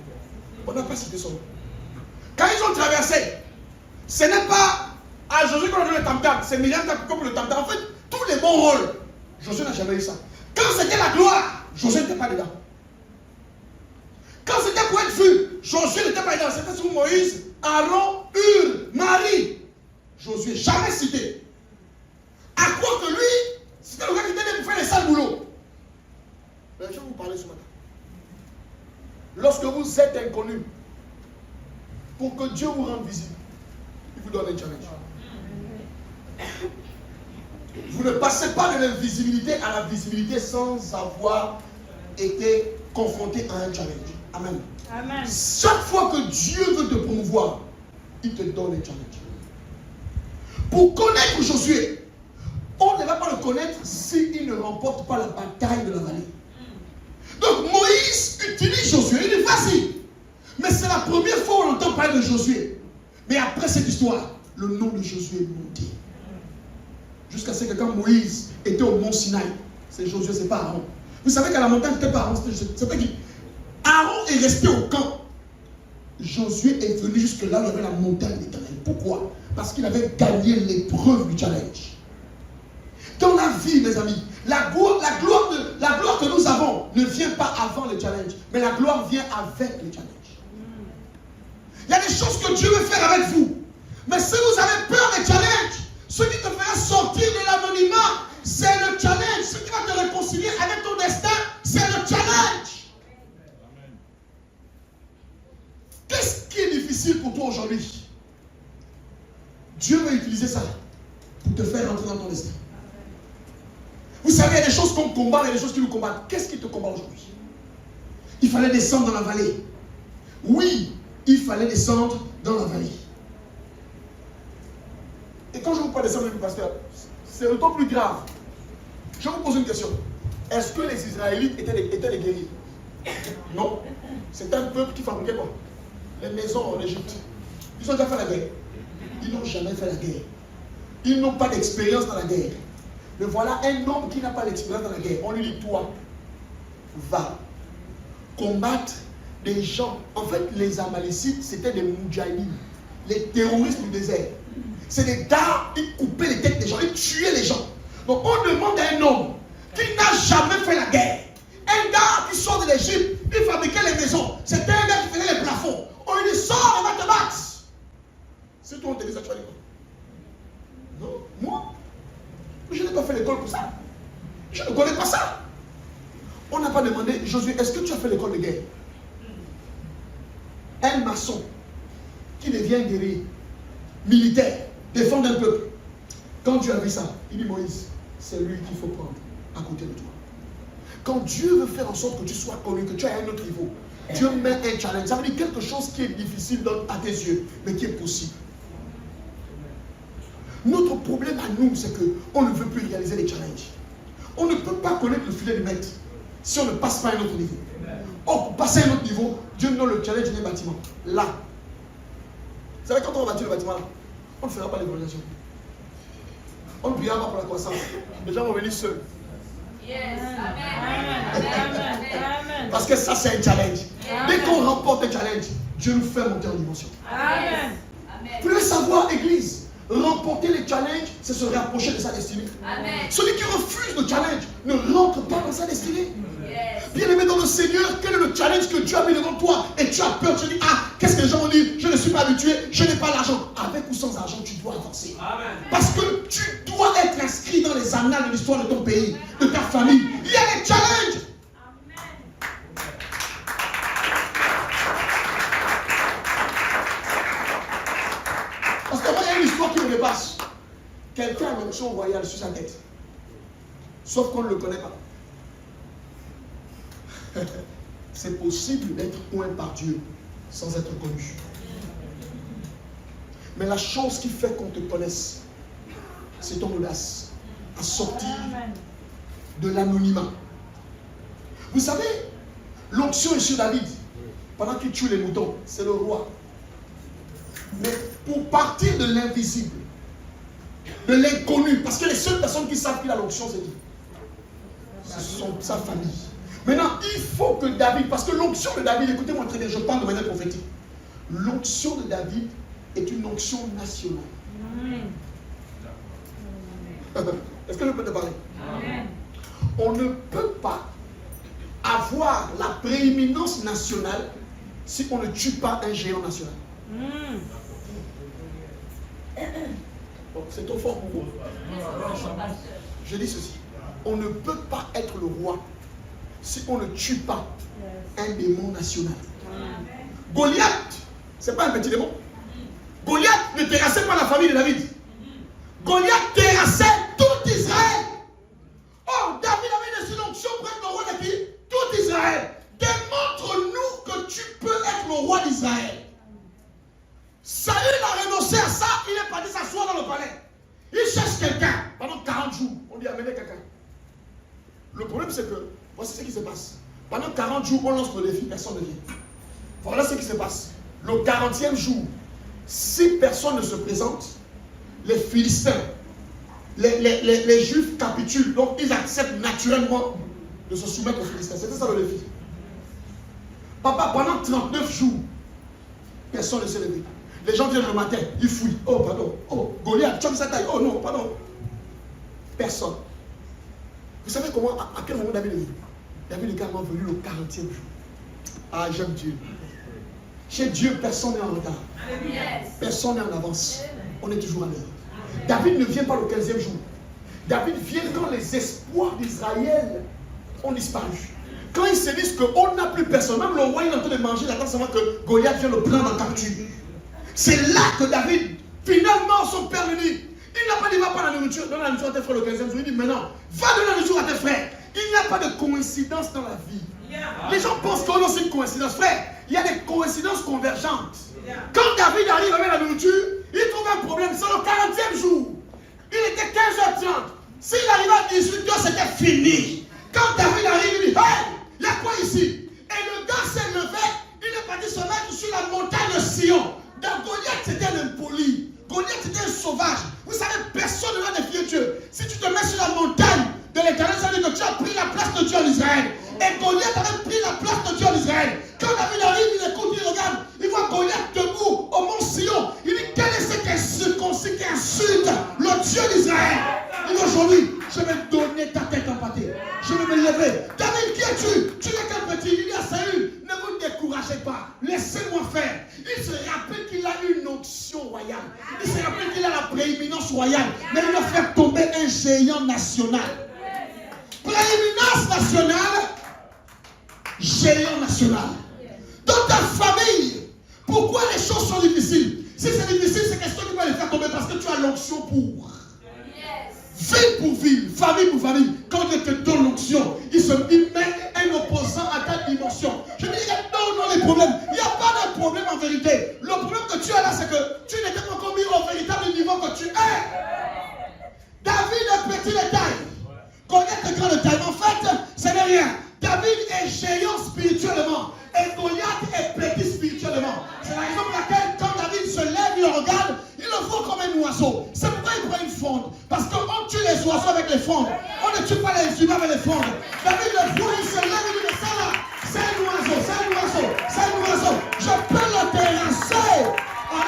Speaker 2: On n'a pas cité son nom. Quand ils ont traversé, ce n'est pas à Josué qu'on a donné le tam-tam. C'est Myriam qui a coupé le tam-tam. En fait, tous les bons rôles, Josué n'a jamais eu ça. Quand c'était la gloire, Josué n'était pas dedans. Quand c'était pour être vu, Josué n'était pas dedans. C'était sur Moïse, Aaron, Hur, Marie. Josué, jamais cité. À quoi que lui, c'était le gars qui était pour faire les sales boulots. Mais je vais vous parler ce matin. Lorsque vous êtes inconnu, pour que Dieu vous rende visible, il vous donne un challenge. Vous ne passez pas de l'invisibilité à la visibilité sans avoir été confronté à un challenge. Amen.
Speaker 3: Amen.
Speaker 2: Chaque fois que Dieu veut te promouvoir, il te donne un challenge. Pour connaître Josué, on ne va pas le connaître s'il ne remporte pas la bataille de la vallée. Donc Moïse utilise Josué, il est facile. Mais c'est la première fois où on entend parler de Josué. Mais après cette histoire, le nom de Josué est monté. Jusqu'à ce que quand Moïse était au mont Sinaï, c'est Josué, c'est pas Aaron. Vous savez qu'à la montagne, c'était pas Aaron, c'était qui? Aaron est resté au camp. Josué est venu jusque là où il y avait la montagne d'Éternel. Pourquoi? Parce qu'il avait gagné l'épreuve du challenge. Dans la vie, mes amis, la gloire que nous avons ne vient pas avant le challenge, mais la gloire vient avec le challenge. Il y a des choses que Dieu veut faire avec vous. Mais si vous avez peur des challenges, ce qui te fera sortir de l'anonymat, c'est le challenge. Ce qui va te réconcilier avec ton destin, c'est le challenge. Qu'est-ce qui est difficile pour toi aujourd'hui? Dieu veut utiliser ça pour te faire rentrer dans ton destin. Vous savez, il y a des choses qu'on combat, il y a des choses qui nous combattent. Qu'est-ce qui te combat aujourd'hui? Il fallait descendre dans la vallée. Oui, il fallait descendre dans la vallée. Et quand je vous parle de ça, mon pasteur, c'est d'autant plus grave. Je vous pose une question. Est-ce que les Israélites étaient des guerriers? Non. C'est un peuple qui fabriquait quoi? Les maisons en Égypte. Ils ont déjà fait la guerre. Ils n'ont jamais fait la guerre. Ils n'ont pas d'expérience dans la guerre. Mais voilà un homme qui n'a pas d'expérience dans la guerre. On lui dit, toi, va combattre des gens. En fait, les Amalécites, c'était des Moudjahidines, les terroristes du désert. C'est des gars, ils coupaient les têtes des gens, ils tuaient les gens. Donc on demande à un homme qui n'a jamais fait la guerre, un gars qui sort de l'Égypte, il fabriquait les maisons. C'était un gars qui faisait les plafonds. On lui dit, sors, on va te battre. C'est toi, on te dit ça, tu vas dire quoi? Non, moi, je n'ai pas fait l'école pour ça. Je ne connais pas ça. On n'a pas demandé, Josué, est-ce que tu as fait l'école de guerre? Un maçon qui devient guerrier, militaire, défendre un peuple. Quand Dieu a vu ça, il dit, Moïse, c'est lui qu'il faut prendre à côté de toi. Quand Dieu veut faire en sorte que tu sois connu, que tu aies un autre niveau, Dieu met un challenge. Ça veut dire quelque chose qui est difficile à tes yeux, mais qui est possible. Notre problème à nous, c'est qu'on ne veut plus réaliser les challenges. On ne peut pas connaître le filet du maître si on ne passe pas à un autre niveau. Or, pour passer à un autre niveau, Dieu nous donne le challenge d'un bâtiment. Là. Vous savez, quand on va bâtir le bâtiment là, on ne fera pas l'évaluation. On ne priera pas pour la croissance. Les gens vont venir seuls.
Speaker 3: Yes. Amen.
Speaker 2: Parce que ça, c'est un challenge. Dès qu'on remporte un challenge, Dieu nous fait monter en dimension.
Speaker 3: Amen.
Speaker 2: Vous devez savoir, Église, remporter les challenges, c'est se rapprocher de sa destinée.
Speaker 6: Amen.
Speaker 2: Celui qui refuse le challenge ne rentre pas dans sa destinée.
Speaker 6: Yes.
Speaker 2: Bien-aimé dans le Seigneur, quel est le challenge que Dieu a mis devant toi et tu as peur, tu dis, ah, qu'est-ce que les gens vont dire? Je ne suis pas habitué, je n'ai pas l'argent. Avec ou sans argent, tu dois avancer.
Speaker 5: Amen.
Speaker 2: Parce que tu dois être inscrit dans les annales de l'histoire de ton pays, de ta famille. Il y a des challenges. Parce que moi, il y a une histoire qui me dépasse. Quelqu'un a une onction royale sur sa tête. Sauf qu'on ne le connaît pas. C'est possible d'être oint par Dieu sans être connu. Mais la chose qui fait qu'on te connaisse, c'est ton audace à sortir de l'anonymat. Vous savez, l'onction est sur David. Pendant qu'il tue les moutons, c'est le roi. Mais pour partir de l'invisible, de l'inconnu, parce que les seules personnes qui savent qu'il a l'onction, c'est qui? Ce sont sa famille. Maintenant, il faut que David, parce que l'onction de David, écoutez-moi très bien, je parle de manière prophétique. L'onction de David est une onction nationale. Est-ce que je peux te parler?
Speaker 3: Amen.
Speaker 2: On ne peut pas avoir la prééminence nationale si on ne tue pas un géant national. Bon, c'est trop fort pour vous. Je dis ceci. On ne peut pas être le roi si on ne tue pas un démon national. Goliath, c'est pas un petit démon. Goliath ne terrassait pas la famille de David. Goliath terrassait tout Israël. Oh, David avait une onction pour être le roi de qui? Tout Israël. Démontre-nous que tu peux être le roi d'Israël. Saül a renoncé à ça, il est parti s'asseoir dans le palais. Il cherche quelqu'un pendant 40 jours. On dit amenez quelqu'un. Le problème c'est que, voici ce qui se passe. Pendant 40 jours, on lance le défi, personne ne vient. Voilà ce qui se passe. Le 40e jour, si personne ne se présente, les Philistins, les Juifs capitulent. Donc ils acceptent naturellement de se soumettre aux Philistins. C'était ça le défi. Papa, pendant 39 jours, personne ne s'est levé. Les gens viennent le matin, ils fouillent. Oh, pardon. Oh, Goliath, tu as vu sa taille. Oh non, pardon. Personne. Vous savez comment, à quel moment David est venu? David est carrément venu le 40e jour. Ah, j'aime Dieu. Chez Dieu, personne n'est en retard. Personne n'est en avance. On est toujours à l'heure. David ne vient pas le 15e jour. David vient quand les espoirs d'Israël ont disparu. Quand ils se disent qu'on n'a plus personne, même le roi il est en train de manger, il attend seulement que Goliath vienne le prendre en capture. C'est là que David, finalement, son père lui dit, il n'a pas dit va prendre la nourriture, donne la nourriture à tes frères le 15e jour. Il dit maintenant, va donner la nourriture à tes frères. Il n'y a pas de coïncidence dans la vie. Les gens pensent qu'on a aussi une coïncidence. Frère, il y a des coïncidences convergentes. Quand David arrive avec la nourriture, il trouve un problème. C'est le 40e jour. Il était 15h30. S'il arrivait à 18h, c'était fini. Quand David arrive, il dit hey, il y a quoi ici? Et le gars s'est levé, il est parti se mettre sur la montagne de Sion. Dans Goliath, c'était un impoli. Goliath, c'était un sauvage. Vous savez, personne ne va défier Dieu. Si tu te mets sur la montagne de l'Éternel, ça veut dire que tu as pris la place de Dieu en Israël. Et Goliath avait pris la place de Dieu en Israël. Quand David arrive, il écoute, il regarde. Il voit Goliath debout au mont Sion. Il dit, quel est cet incirconcis qui insulte le Dieu d'Israël? Il dit aujourd'hui, je vais donner ta tête en pâté. Je vais me lever. David, qui es-tu? Tu n'es qu'un petit. Il dit à Saül, ne vous découragez pas. Laissez-moi faire. Il se rappelle qu'il a une onction royale. Il se rappelle qu'il a la prééminence royale. Mais il va faire tomber un géant national. Prééminence nationale, géant national. Dans ta famille, pourquoi les choses sont difficiles? Si c'est difficile, c'est question qui va les faire tomber parce que tu as l'onction pour. Ville pour ville, famille pour famille. Quand Dieu te donne l'onction, il met c'est que tu n'étais pas encore mis au véritable niveau que tu es. David est petit de taille. Goliath est grand de taille. En fait, ce n'est rien. David est géant spirituellement. Et Goliath est petit spirituellement. C'est la raison pour laquelle quand David se lève, il le regarde, il le voit comme un oiseau. C'est pourquoi il prend une fronde. Parce qu'on tue les oiseaux avec les frondes. On ne tue pas les humains avec les frondes. David le voit, il se lève, il dit, mais ça là, c'est un oiseau, c'est un oiseau, c'est un oiseau. Je peux le terrasser.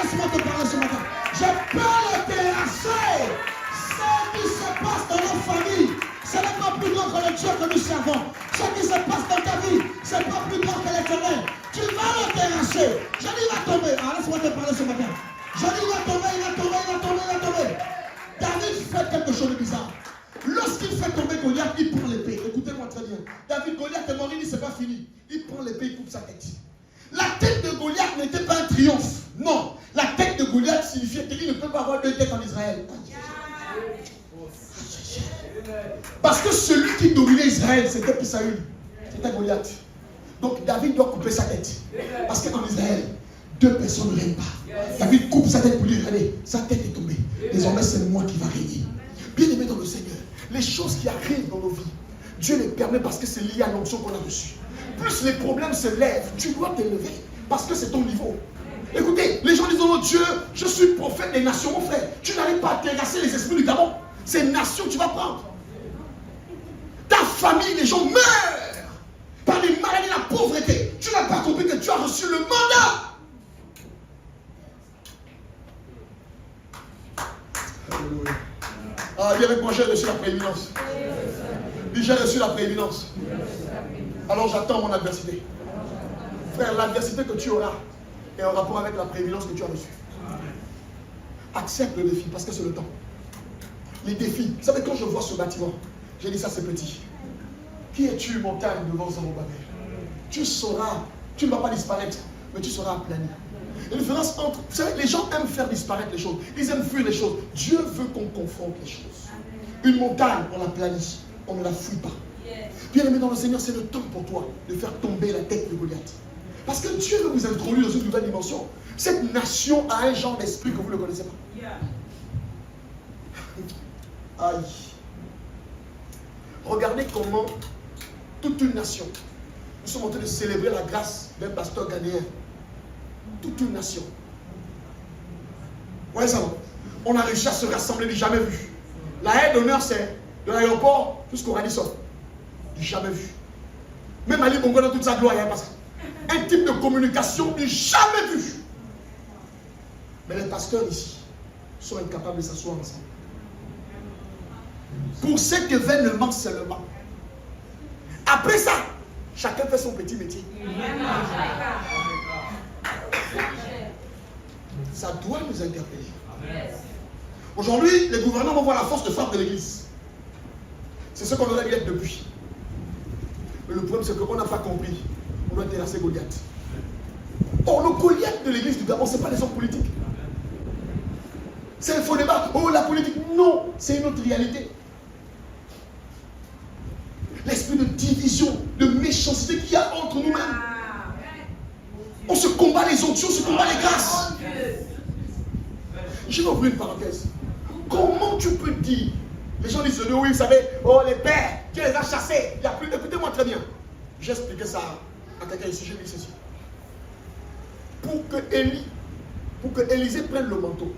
Speaker 2: Laisse-moi te parler ce matin. Je peux le terrasser. Ce qui se passe dans nos familles, ce n'est pas plus grand que le Dieu que nous servons. Ce qui se passe dans ta vie, ce n'est pas plus grand que l'Éternel. Tu vas le terrasser. Je dis, il va tomber. Laisse-moi te parler ce matin. Je dis, il va tomber, il va tomber, il va tomber, il va tomber. David fait quelque chose de bizarre. Lorsqu'il fait tomber Goliath, il prend l'épée. Écoutez-moi très bien. David, Goliath est mort, il dit, c'est pas fini. Il prend l'épée, il coupe sa tête. La tête de Goliath n'était pas un triomphe. Non. La tête de Goliath signifiait qu'il ne peut pas avoir deux têtes en Israël. Parce que celui qui dominait Israël, c'était plus Saül. C'était Goliath. Donc David doit couper sa tête. Parce qu'en Israël, deux personnes ne règnent pas. David coupe sa tête pour lui, regardez, sa tête est tombée. Désormais, c'est moi qui va régner. Bien-aimé dans le Seigneur, les choses qui arrivent dans nos vies, Dieu les permet parce que c'est lié à l'onction qu'on a reçue. Plus les problèmes se lèvent, tu dois t'élever parce que c'est ton niveau. Écoutez, les gens disent, oh Dieu, je suis prophète des nations, mon frère. Tu n'arrives pas à terrasser les esprits du Gabon. C'est une nation que tu vas prendre. Ta famille, les gens meurent par les maladies, la pauvreté. Tu n'as pas compris que tu as reçu le mandat. Dis avec moi, j'ai reçu la prééminence. Dis, j'ai reçu la prééminence. Alors j'attends mon adversité. Frère, l'adversité que tu auras est en rapport avec la prééminence que tu as reçue. Accepte le défi parce que c'est le temps. Les défis. Vous savez, quand je vois ce bâtiment, j'ai dit ça, c'est petit. Qui es-tu, montagne, devant Zorobabel? Tu sauras, tu ne vas pas disparaître, mais tu seras aplani. La différence entre, vous savez, les gens aiment faire disparaître les choses. Ils aiment fuir les choses. Dieu veut qu'on confronte les choses. Une montagne, on la planifie. On ne la fuit pas. Bien-aimé dans le Seigneur, c'est le temps pour toi de faire tomber la tête de Goliath. Parce que Dieu veut vous introduire dans une nouvelle dimension. Cette nation a un genre d'esprit que vous ne connaissez pas. Aïe. Regardez comment toute une nation, nous sommes en train de célébrer la grâce d'un pasteur ghanéen. Toute une nation. Ouais, ça va. On a réussi à se rassembler du jamais vu. La haie d'honneur, c'est de l'aéroport jusqu'au Radisson. Du jamais vu. Même Ali Bongo dans toute sa gloire, il n'y a pas ça. Un type de communication du jamais vu. Mais les pasteurs ici sont incapables de s'asseoir ensemble. Pour cet événement seulement. Après ça, chacun fait son petit métier. Ça doit nous interpeller. Aujourd'hui, les gouvernants vont voir la force de frappe de l'Église. C'est ce qu'on aurait dû être depuis. Mais le problème, c'est qu'on n'a pas compris. On doit terrasser Goliath. Or, le Goliath de l'Église du Gabon, ce n'est pas les hommes politiques. C'est un faux débat. Oh, la politique. Non, c'est une autre réalité. L'esprit de division, de méchanceté qu'il y a entre nous-mêmes. On se combat les onctions, on se combat les grâces. Je vais ouvrir une parenthèse. Comment tu peux dire, les gens disent, oui, vous savez, oh les pères, Dieu les a chassés. Il y a plus. Écoutez-moi très bien. J'ai expliqué ça à quelqu'un ici, j'ai dit ceci. Pour que Élisée prenne le manteau,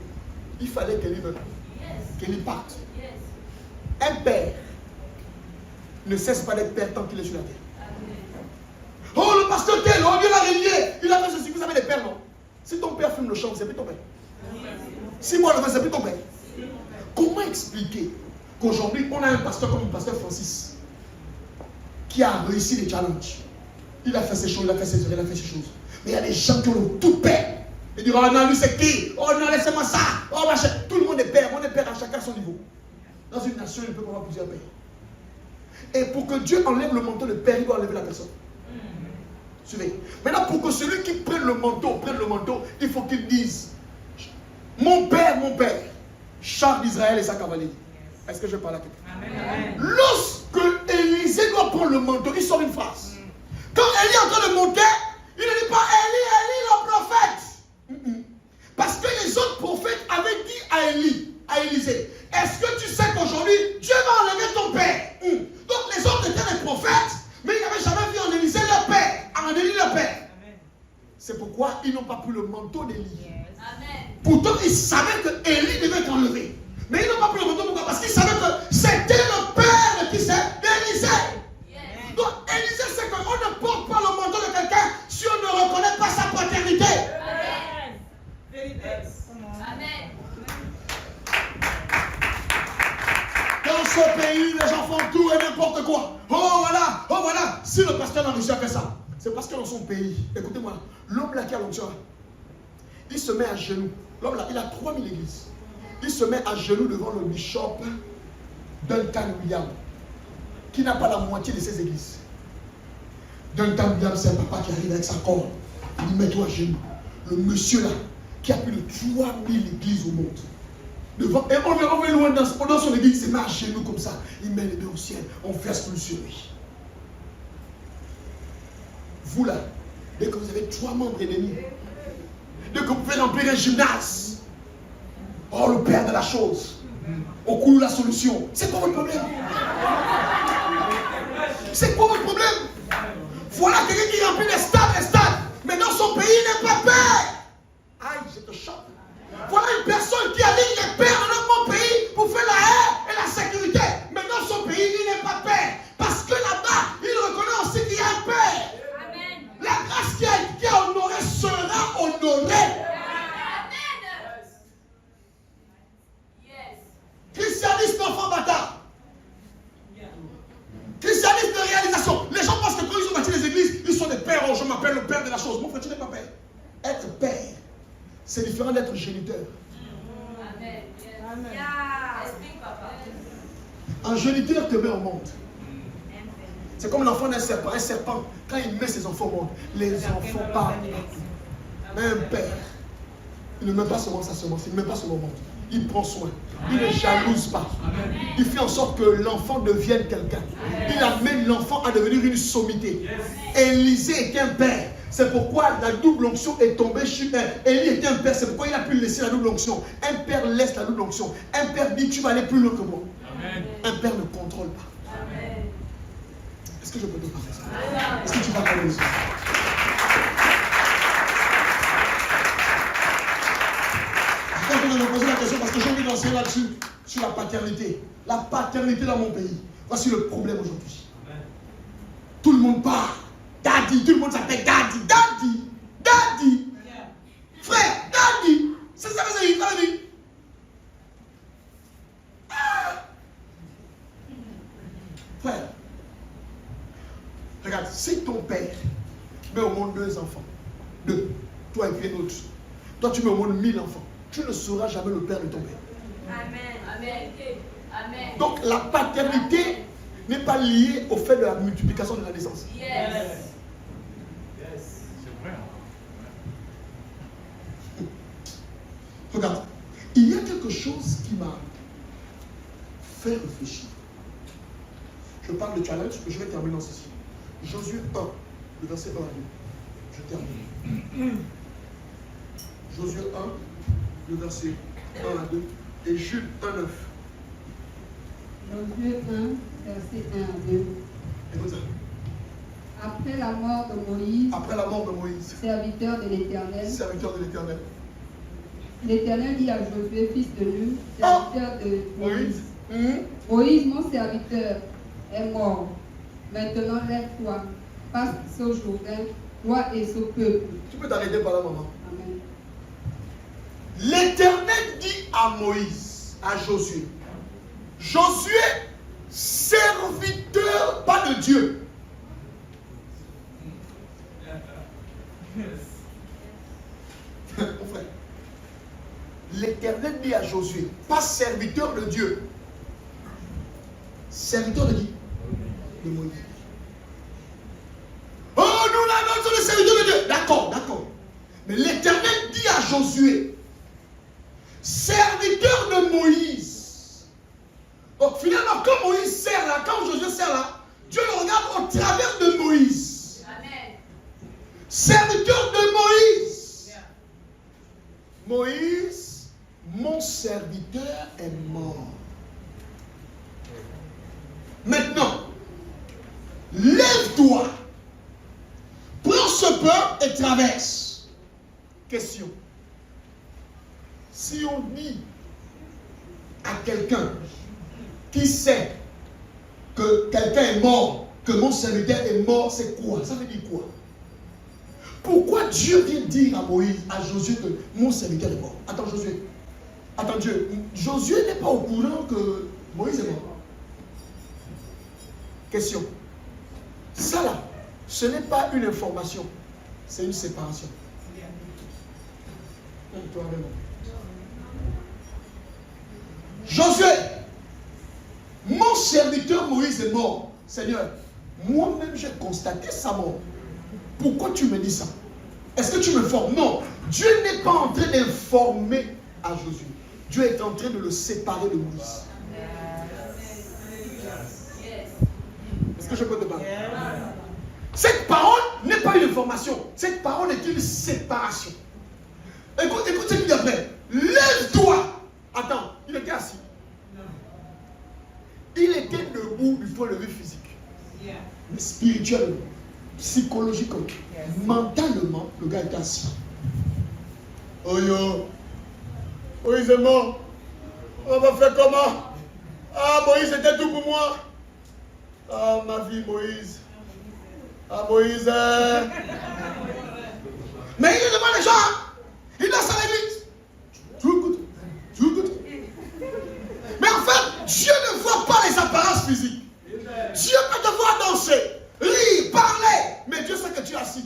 Speaker 2: il fallait qu'Élie parte. Un père ne cesse pas d'être père tant qu'il est sur la terre. Oh, le pasteur tel, oh Dieu l'a régné, il a fait ceci. Vous savez les pères, non? Si ton père fume le champ, c'est plus ton père. Si moi le fais, c'est plus ton père. Comment expliquer qu'aujourd'hui, on a un pasteur comme le pasteur Francis qui a réussi les challenges? Il a fait ces choses, il a fait ces choses, il a fait ces choses. Mais il y a des gens qui ont le tout père. Ils disent, oh non, lui c'est qui? Oh non, laissez-moi ça. Oh machin. Tout le monde est père. On est père à chacun son niveau. Dans une nation, il peut y avoir plusieurs pères. Et pour que Dieu enlève le manteau de père, il doit enlever la personne. Suivez. Maintenant, pour que celui qui prenne le manteau, il faut qu'il dise, mon père, char d'Israël et sa cavalerie. Est-ce que je parle à quelqu'un? Lorsque Élisée doit prendre le manteau, il sort une phrase. Quand Élie est en train de monter, il ne dit pas Élie, le prophète. Parce qu'il les autres prophètes avaient dit à Élisée, est-ce que tu sais qu'aujourd'hui, Dieu va enlever ton père? Donc les autres étaient des prophètes, mais ils n'avaient jamais vu en Élisée leur père, en Élie leur père. C'est pourquoi ils n'ont pas pris le manteau d'Élie. Pourtant, ils savaient que Élie devait être enlevé. Mais ils n'ont pas pris le manteau, pourquoi? Parce qu'ils savaient que c'était le père de qui c'est? D'Élisée. Donc Élisée sait qu'on ne porte pas le manteau de quelqu'un si on ne reconnaît pas sa paternité.
Speaker 3: Amen.
Speaker 2: Dans ce pays, les gens font tout et n'importe quoi. Oh voilà. Si le pasteur n'a réussi à faire ça, c'est parce que dans son pays, écoutez-moi, l'homme là qui a l'onction, il se met à genoux. L'homme là, il a 3000 églises. Il se met à genoux devant le bishop Duncan Williams, qui n'a pas la moitié de ses églises. Duncan Williams, c'est un papa qui arrive avec sa corde. Il dit, mets-toi à genoux. Le monsieur là, qui a plus de 3000 églises au monde. Devant, et on va loin dans son église, il se met à genoux comme ça. Il met les mains au ciel. On verse plus sur lui. Vous là, dès que vous avez 3 membres ennemis, dès que vous pouvez remplir un gymnase, oh le père de la chose, au coup de la solution, c'est quoi votre problème? C'est quoi votre problème? Voilà quelqu'un qui remplit les stades, mais dans son pays il n'est pas père. Aïe, je te choque. Voilà une personne qui aligne les pères dans mon pays pour faire la haie et la sécurité, mais dans son pays il n'est pas père. Parce que là-bas, il reconnaît aussi qu'il y a un père.
Speaker 3: Amen.
Speaker 2: La grâce qui a honoré sera honorée. Christianisme d'enfant bâtard. Christianisme de réalisation. Les gens pensent que quand ils ont bâti les églises, ils sont des pères. Oh, je m'appelle le père de la chose. Mon frère, tu n'es pas père. Être père, c'est différent d'être géniteur.
Speaker 3: Amen.
Speaker 1: Amen.
Speaker 3: Explique, papa.
Speaker 2: Un géniteur te met au monde. C'est comme l'enfant d'un serpent. Un serpent, quand il met ses enfants au monde, les enfants parlent. Mais un père, il ne met pas seulement sa semence, il ne met pas seulement au monde. Il prend soin. Il ne jalouse pas. Il fait en sorte que l'enfant devienne quelqu'un. Il amène l'enfant à devenir une sommité. Élisée était un père. C'est pourquoi la double onction est tombée sur Élie était un père. C'est pourquoi il a pu laisser la double onction. Un père laisse la double onction. Un père dit tu vas aller plus loin que moi. Un père ne contrôle pas. Est-ce que je peux te parler ça? Est-ce que tu vas parler ça? Quand on m'a posé la question, parce que j'ai envie d'enseigner là-dessus, sur la paternité. La paternité dans mon pays. Voici le problème aujourd'hui. Tout le monde parle. Daddy, tout le monde s'appelle Daddy. Daddy. Daddy. Frère, Daddy. C'est ça que c'est, Daddy. Frère, regarde, si ton père met au monde 2 enfants, 2, toi et puis un autre, toi tu mets au monde 1000 enfants, tu ne seras jamais le père de ton père.
Speaker 3: Amen. Amen. Amen.
Speaker 2: Donc la paternité n'est pas liée au fait de la multiplication de la naissance.
Speaker 3: Yes.
Speaker 5: C'est vrai.
Speaker 2: Regarde, il y a quelque chose qui m'a fait réfléchir. Je parle de challenge, mais je vais terminer dans ceci. Josué 1, le verset 1 à 2. Je termine. Josué 1, le verset 1 à 2. Et Jude 1, 9.
Speaker 4: Josué 1, verset 1 à 2.
Speaker 2: Écoute ça.
Speaker 4: Après la mort de Moïse,
Speaker 2: Après la mort de Moïse,
Speaker 4: serviteur de l'Éternel,
Speaker 2: serviteur de l'Éternel,
Speaker 4: l'Éternel dit à Josué, fils de Nun, serviteur de Moïse, Moïse, mon serviteur, est mort. Maintenant, lève-toi, passe ce Jourdain, toi et ce peuple.
Speaker 2: tu peux t'arrêter par là, maman.
Speaker 4: Amen.
Speaker 2: L'Éternel dit à Moïse, à Josué, Josué, serviteur, pas de Dieu. Mon frère, l'Éternel dit à Josué, pas serviteur de Dieu. Serviteur de qui? De Moïse. Oh, nous là, nous sommes les serviteurs de Dieu. D'accord, d'accord. Mais l'Éternel dit à Josué, serviteur de Moïse. Donc finalement, quand Moïse sert là, quand Josué sert là, Dieu le regarde au travers de Moïse.
Speaker 3: Amen.
Speaker 2: Serviteur de Moïse. Moïse, mon serviteur est mort. Maintenant, lève-toi, prends ce peuple et traverse. Question. Si on dit à quelqu'un qui sait que quelqu'un est mort, que mon serviteur est mort, c'est quoi? Ça veut dire quoi? Pourquoi Dieu vient dire à Moïse, à Josué que mon serviteur est mort? Attends, Josué. Attends, Dieu. Josué n'est pas au courant que Moïse est mort. Question. Ça là, ce n'est pas une information, c'est une séparation. Josué, mon serviteur Moïse est mort. Seigneur, moi-même j'ai constaté sa mort. Pourquoi tu me dis ça? Est-ce que tu me formes? Non. Dieu n'est pas en train d'informer à Josué. Dieu est en train de le séparer de Moïse. Est-ce que je peux te parler? Cette parole n'est pas une information. Cette parole est une séparation. Écoute ce qu'il dit après. Lève-toi. Attends, il était assis. Il était debout du point de vue physique. Mais spirituellement, psychologiquement, mentalement, le gars était assis. Oh yo, Moïse est mort. On va faire comment? Ah, Moïse était tout pour moi. Ah, ma vie, Moïse. Ah, Moïse. Mais il est devant les gens. Il danse à l'église. Tu écoutes. Mais en fait, Dieu ne voit pas les apparences physiques. Dieu peut te voir danser, rire, parler. Mais Dieu sait que tu es assis.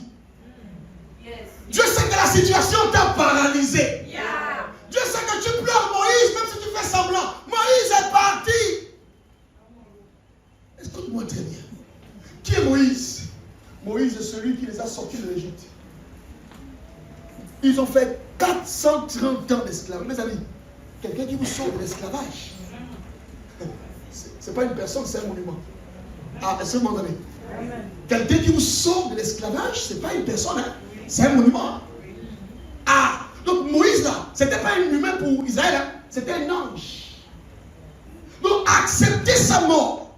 Speaker 2: Dieu sait que la situation t'a paralysé. Dieu sait que tu pleures Moïse, même si tu fais semblant. Moïse est parti. Écoute-moi très bien. Qui est Moïse? Moïse est celui qui les a sortis de l'Égypte. Ils ont fait 430 ans d'esclavage. Mes amis, quelqu'un qui vous sort de l'esclavage, ce n'est pas une personne, c'est un monument. Ah, est-ce que vous m'entendez? Quelqu'un qui vous sort de l'esclavage, ce n'est pas une personne, hein? C'est un monument. Ah, donc Moïse là, ce n'était pas un humain pour Israël, hein? C'était un ange. Donc accepter sa mort,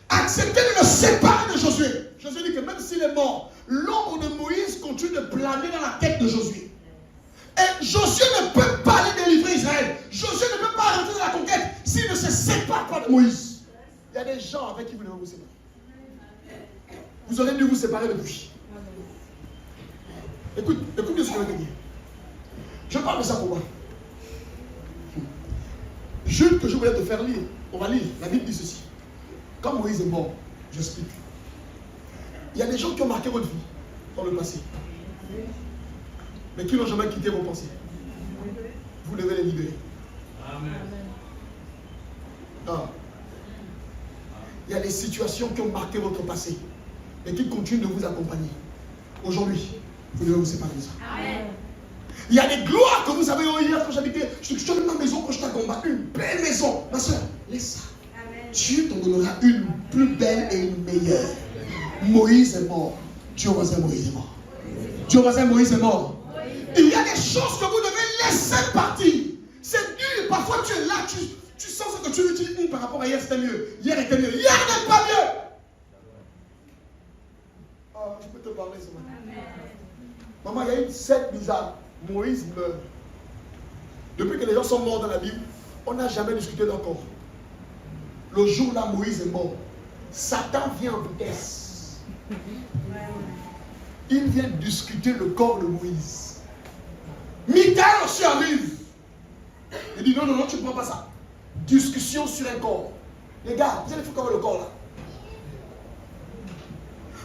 Speaker 2: accepter de le séparer de Josué. Josué dit que même s'il est mort, l'ombre de Moïse continue de planer dans la tête de Josué. Et Josué ne peut pas aller délivrer Israël. Josué ne peut pas rentrer dans la conquête s'il ne se sépare pas de Moïse. Il y a des gens avec qui vous devez vous séparer. Vous aurez dû vous séparer depuis. Écoute ce que je vais te dire. Je parle de ça pour moi. Jude que je voulais te faire lire. On va lire. La Bible dit ceci. Quand Moïse est mort, j'explique. Il y a des gens qui ont marqué votre vie dans le passé, mais qui n'ont jamais quitté vos pensées. Vous devez les libérer. Amen. Ah. Il y a des situations qui ont marqué votre passé, mais qui continuent de vous accompagner. Aujourd'hui, vous devez vous séparer de ça. Amen. Il y a des gloires que vous avez eues hier quand j'habitais. Je suis dans ma maison quand je t'accompagne. Une belle maison. Ma soeur, laisse ça. Amen. Dieu t'en donnera une plus belle et une meilleure. Moïse est mort. Dieu voisin, Moïse est mort. Dieu voisin, Moïse est mort. Il y a des choses que vous devez laisser partir. C'est dur. Parfois tu es là, tu sens ce que tu veux dire. Par rapport à hier, c'était mieux. Hier était mieux. Hier n'est pas mieux. Oh, je peux te parler ce matin. Maman, il y a une scène bizarre. Moïse meurt. Depuis que les gens sont morts dans la Bible, on n'a jamais discuté d'un corps. Le jour là, Moïse est mort. Satan vient en vitesse. Il vient discuter le corps de Moïse. Michael aussi arrive. Il dit non, tu ne prends pas ça. Discussion sur un corps. Les gars, vous allez faire comment le corps là?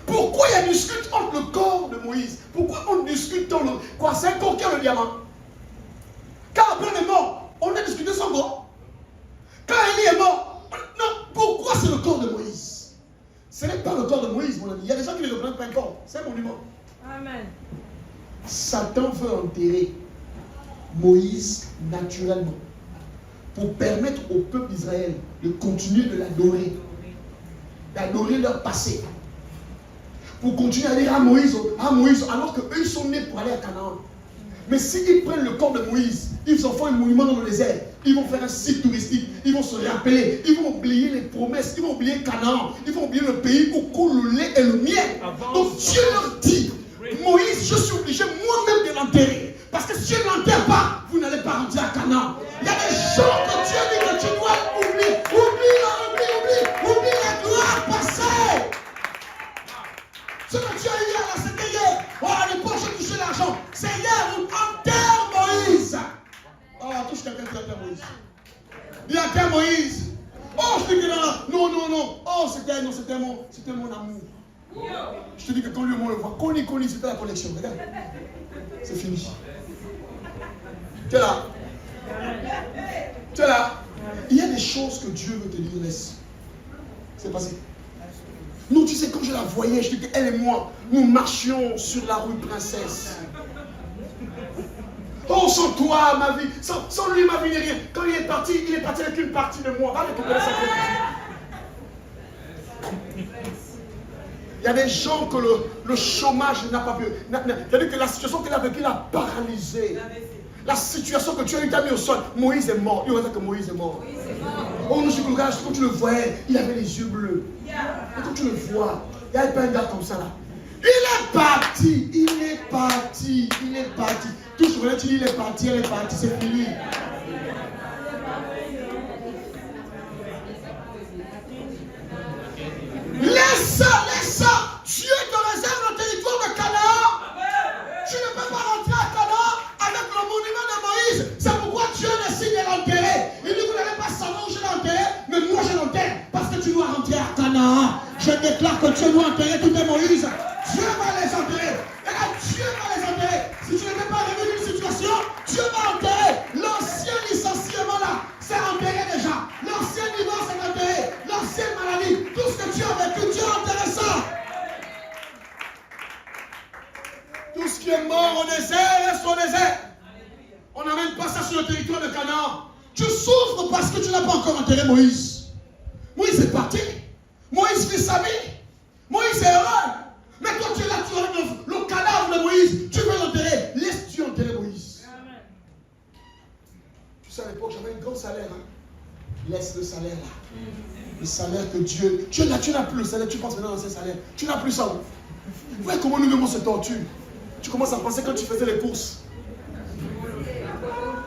Speaker 2: Pourquoi il y a une discute entre le corps de Moïse? Pourquoi on discute dans le... Quoi, c'est un corps qui a le diamant? Quand Abraham est mort, on a discuté son corps. Quand Élie est mort, non, pourquoi c'est le corps de Moïse? Ce n'est pas le corps de Moïse, mon ami. Il y a des gens qui ne le reprennent pas un corps. C'est un monument. Amen. Satan veut enterrer Moïse naturellement pour permettre au peuple d'Israël de continuer de l'adorer, d'adorer leur passé, pour continuer à dire à Moïse, alors qu'eux ils sont nés pour aller à Canaan. Mais s'ils prennent le corps de Moïse, ils en font un monument dans le désert, ils vont faire un site touristique, ils vont se rappeler, ils vont oublier les promesses, ils vont oublier Canaan, ils vont oublier le pays où coule le lait et le miel. Donc Dieu leur dit, Moïse, je suis obligé moi-même de l'enterrer. Parce que si je ne l'enterre pas, vous n'allez pas rentrer à Canaan. Il y a des gens que Dieu dit que tu dois oublier. Oublie la gloire passée. Ce que tu as eu hier, c'était hier. Oh, à l'époque, j'ai touché l'argent. C'est hier, on enterre Moïse. Oh, touche quelqu'un qui enterre Moïse. Il enterre Moïse. Oh, je te dis non. Oh, c'était mon amour. Je te dis que quand lui, on le voit, Connie, c'était la connexion. Regarde. C'est fini. Tu es là. Tu es là. Il y a des choses que Dieu veut te dire, laisse. C'est passé. Nous, tu sais, quand je la voyais, je te dis, elle et moi, nous marchions sur la rue Princesse. Oh, sans toi, ma vie, sans lui, ma vie n'est rien. Quand il est parti avec une partie de moi. Va récupérer sa partie. Il y a des gens que le chômage n'a pas pu. C'est-à-dire que la situation qu'il a vécue l'a paralysé. La situation que tu as eu t'a mis au sol. Moïse est mort. Il va dire que Moïse est mort. Oh, nous, quand tu le voyais, il avait les yeux bleus. Et quand tu le vois, il n'y a pas un gars comme ça là. Il est parti. Tout ce que tu dis, il est parti, c'est fini. Laisse ça. Dieu te réserve le territoire de Canaan. Tu ne peux pas rentrer à Canaan avec le monument de Moïse. C'est pourquoi Dieu décide de l'enterrer. Il dit, vous n'allez pas savoir où je l'ai enterré, mais moi je l'enterre parce que tu dois rentrer à Canaan. Je déclare que Dieu doit enterrer tous les Moïse. Dieu va les enterrer. Et là, Dieu va les enterrer. Si tu ne peux pas revenir d'une situation, Dieu va enterrer. L'ancien licenciement là, c'est enterré déjà. L'ancien divorce c'est enterré. L'ancienne maladie, tout ce que tu as vécu, Dieu a enterré ça. Tout ce qui est mort au désert reste au désert. On n'amène pas ça sur le territoire de Canaan. Tu souffres parce que tu n'as pas encore enterré Moïse. Moïse est parti. Moïse vit sa vie. Moïse est heureux. Mais toi tu es là, tu as le cadavre de Moïse. Tu veux l'enterrer. Laisse-tu enterrer Moïse. Amen. Tu sais, à l'époque, j'avais un grand salaire. Hein? Laisse le salaire là. Le salaire que Dieu. Tu n'as plus le salaire. Tu penses maintenant dans ce salaire. Tu n'as plus ça. Vous voyez comment nous-mêmes on se torture. Tu commences à penser quand tu faisais les courses.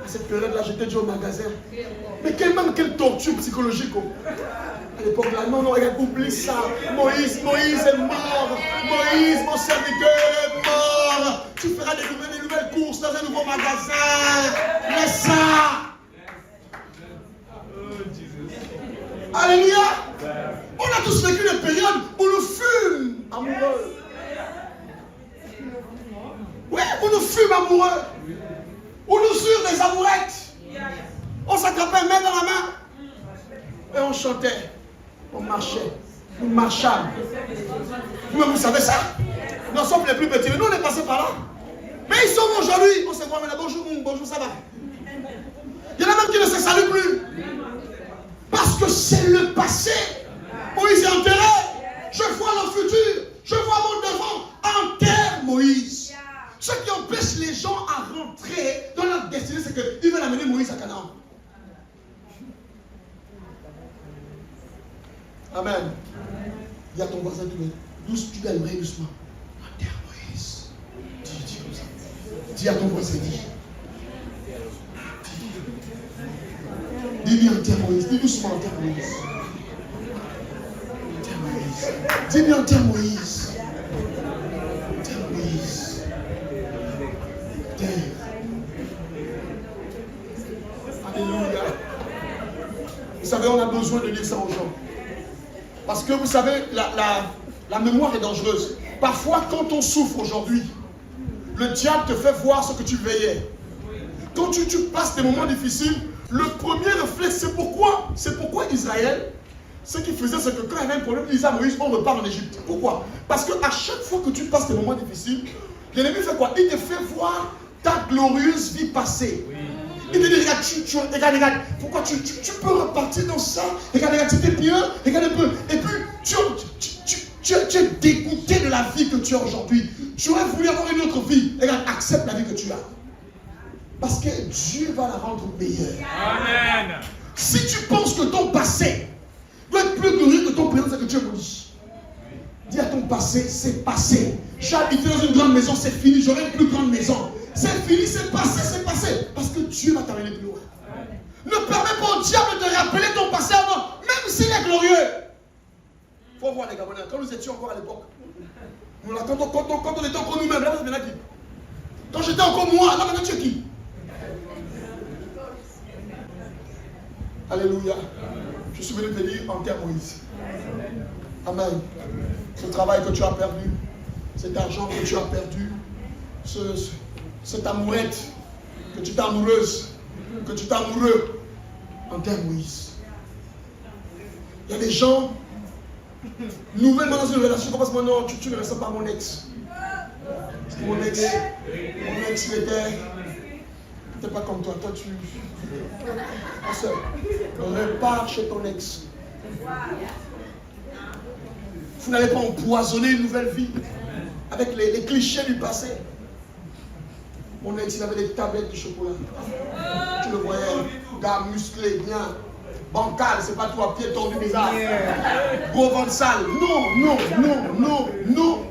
Speaker 2: À cette période-là, j'étais déjà au magasin. Mais quelle torture psychologique. Oh. À l'époque là, non, regarde, oublie ça. Moïse est mort. Moïse, mon serviteur, est mort. Tu feras des nouvelles courses dans un nouveau magasin. Mais ça. Alléluia. On a tous vécu des périodes où nous fûmes amoureux. Oui, où nous fûmes amoureux. Où nous sûrs des amourettes. On s'attrapait main dans la main. Et on chantait. On marchait. Nous marchâmes. Vous-même, vous savez ça? Nous sommes les plus petits. Mais nous, on est passés par là. Mais ils sont aujourd'hui. On se voit maintenant. Bonjour, ça va. Il y en a même qui ne se saluent plus. Parce que c'est le passé. Moïse est enterré. Je vois le futur. Je vois mon devant. Enterre Moïse. Ce qui empêche les gens à rentrer dans leur destinée, c'est qu'ils veulent amener Moïse à Canaan. Amen. Il y a ton voisin, tu dois l'oreille doucement. Enterre Moïse. Dis comme ça. Dis à ton voisin, dis-lui enterre Moïse. Dis doucement, enterre Moïse. Enterre Moïse. Dis-lui enterre Moïse. Enterre Moïse. Alléluia. Vous savez, on a besoin de dire ça aux gens. Parce que vous savez, la mémoire est dangereuse. Parfois, quand on souffre aujourd'hui, le diable te fait voir ce que tu veillais. Quand tu passes des moments difficiles, le premier réflexe, c'est pourquoi Israël, ce qu'il faisait, c'est que quand il y avait un problème, il disait à Moïse, on repart en Égypte. Pourquoi? Parce qu'à chaque fois que tu passes des moments difficiles, l'ennemi fait quoi? Il te fait voir ta glorieuse vie passée. Oui. Il te dit, regarde, pourquoi tu peux repartir dans ça? Regarde, c'était bien, regarde un peu. Et puis, tu es dégoûté de la vie que tu as aujourd'hui. Tu aurais voulu avoir une autre vie. Regarde, accepte la vie que tu as. Parce que Dieu va la rendre meilleure.
Speaker 5: Amen.
Speaker 2: Si tu penses que ton passé doit être plus glorieux que ton présent, c'est que Dieu maudit. Dis à ton passé, c'est passé. J'ai habité dans une grande maison, c'est fini, j'aurai une plus grande maison. C'est fini, c'est passé, c'est passé. Parce que Dieu va t'amener plus loin. Ne permets pas au diable de rappeler ton passé avant, même s'il est glorieux. Il faut voir les Gabonais, quand nous étions encore à l'époque, quand on était encore nous-mêmes, là, vous qui? Quand j'étais encore moi, là maintenant tu es qui? Alléluia. Je suis venu te dire en terre Moïse. Amen. Ce travail que tu as perdu, cet argent que tu as perdu, cette amourette, que tu t'es amoureuse, que tu t'es amoureux, en terre Moïse. Il y a des gens, nouvellement dans une relation, comme ça, non, tu ne restes pas mon ex. Mon ex, il était pas comme toi. Toi, tu. Repars chez ton ex. Vous n'allez pas empoisonner une nouvelle vie avec les clichés du passé. Mon ex, il avait des tablettes de chocolat. Tu le voyais, gars musclé, bien, bancal, c'est pas toi, pied tordu bizarre. Gros ventre sale. Non.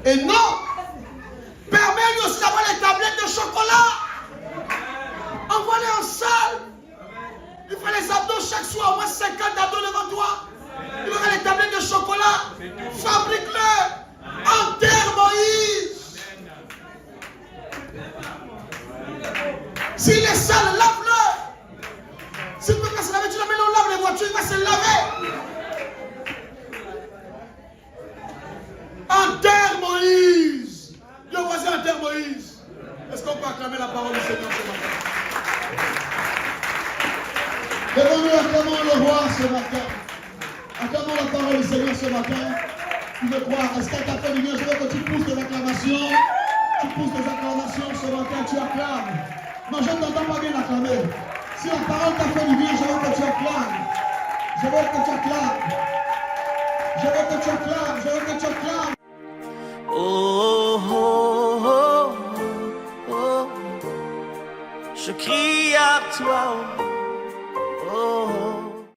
Speaker 2: Et non! Permets-nous aussi d'avoir les tablettes de chocolat. Envoie-les en salle. Il fait les abdos chaque soir, au moins 50 abdos devant toi. Il aura les tablettes de chocolat. Fabrique-le. Enterre Moïse. S'il est sale, lave-le. S'il ne peut pas se laver, tu l'amènes, on lave les voitures, il va se laver. Enterre Moïse. Le voisin enterre Moïse. Est-ce qu'on peut acclamer la parole du Seigneur ce matin? Devons-nous acclamons le roi ce matin. Acclamons la parole du Seigneur ce matin. Tu veux croire, est-ce qu'elle t'a fait du bien? Je veux que tu pousses des acclamations. Tu pousses des acclamations ce matin, tu acclames. Non, je ne t'entends pas bien acclamer. Si la parole t'a fait du bien, je veux que tu acclames. Je veux que tu acclames. Je veux que tu acclames. Je veux que tu acclames.
Speaker 6: Oh, oh, oh, oh, je crie à toi. Oh, oh.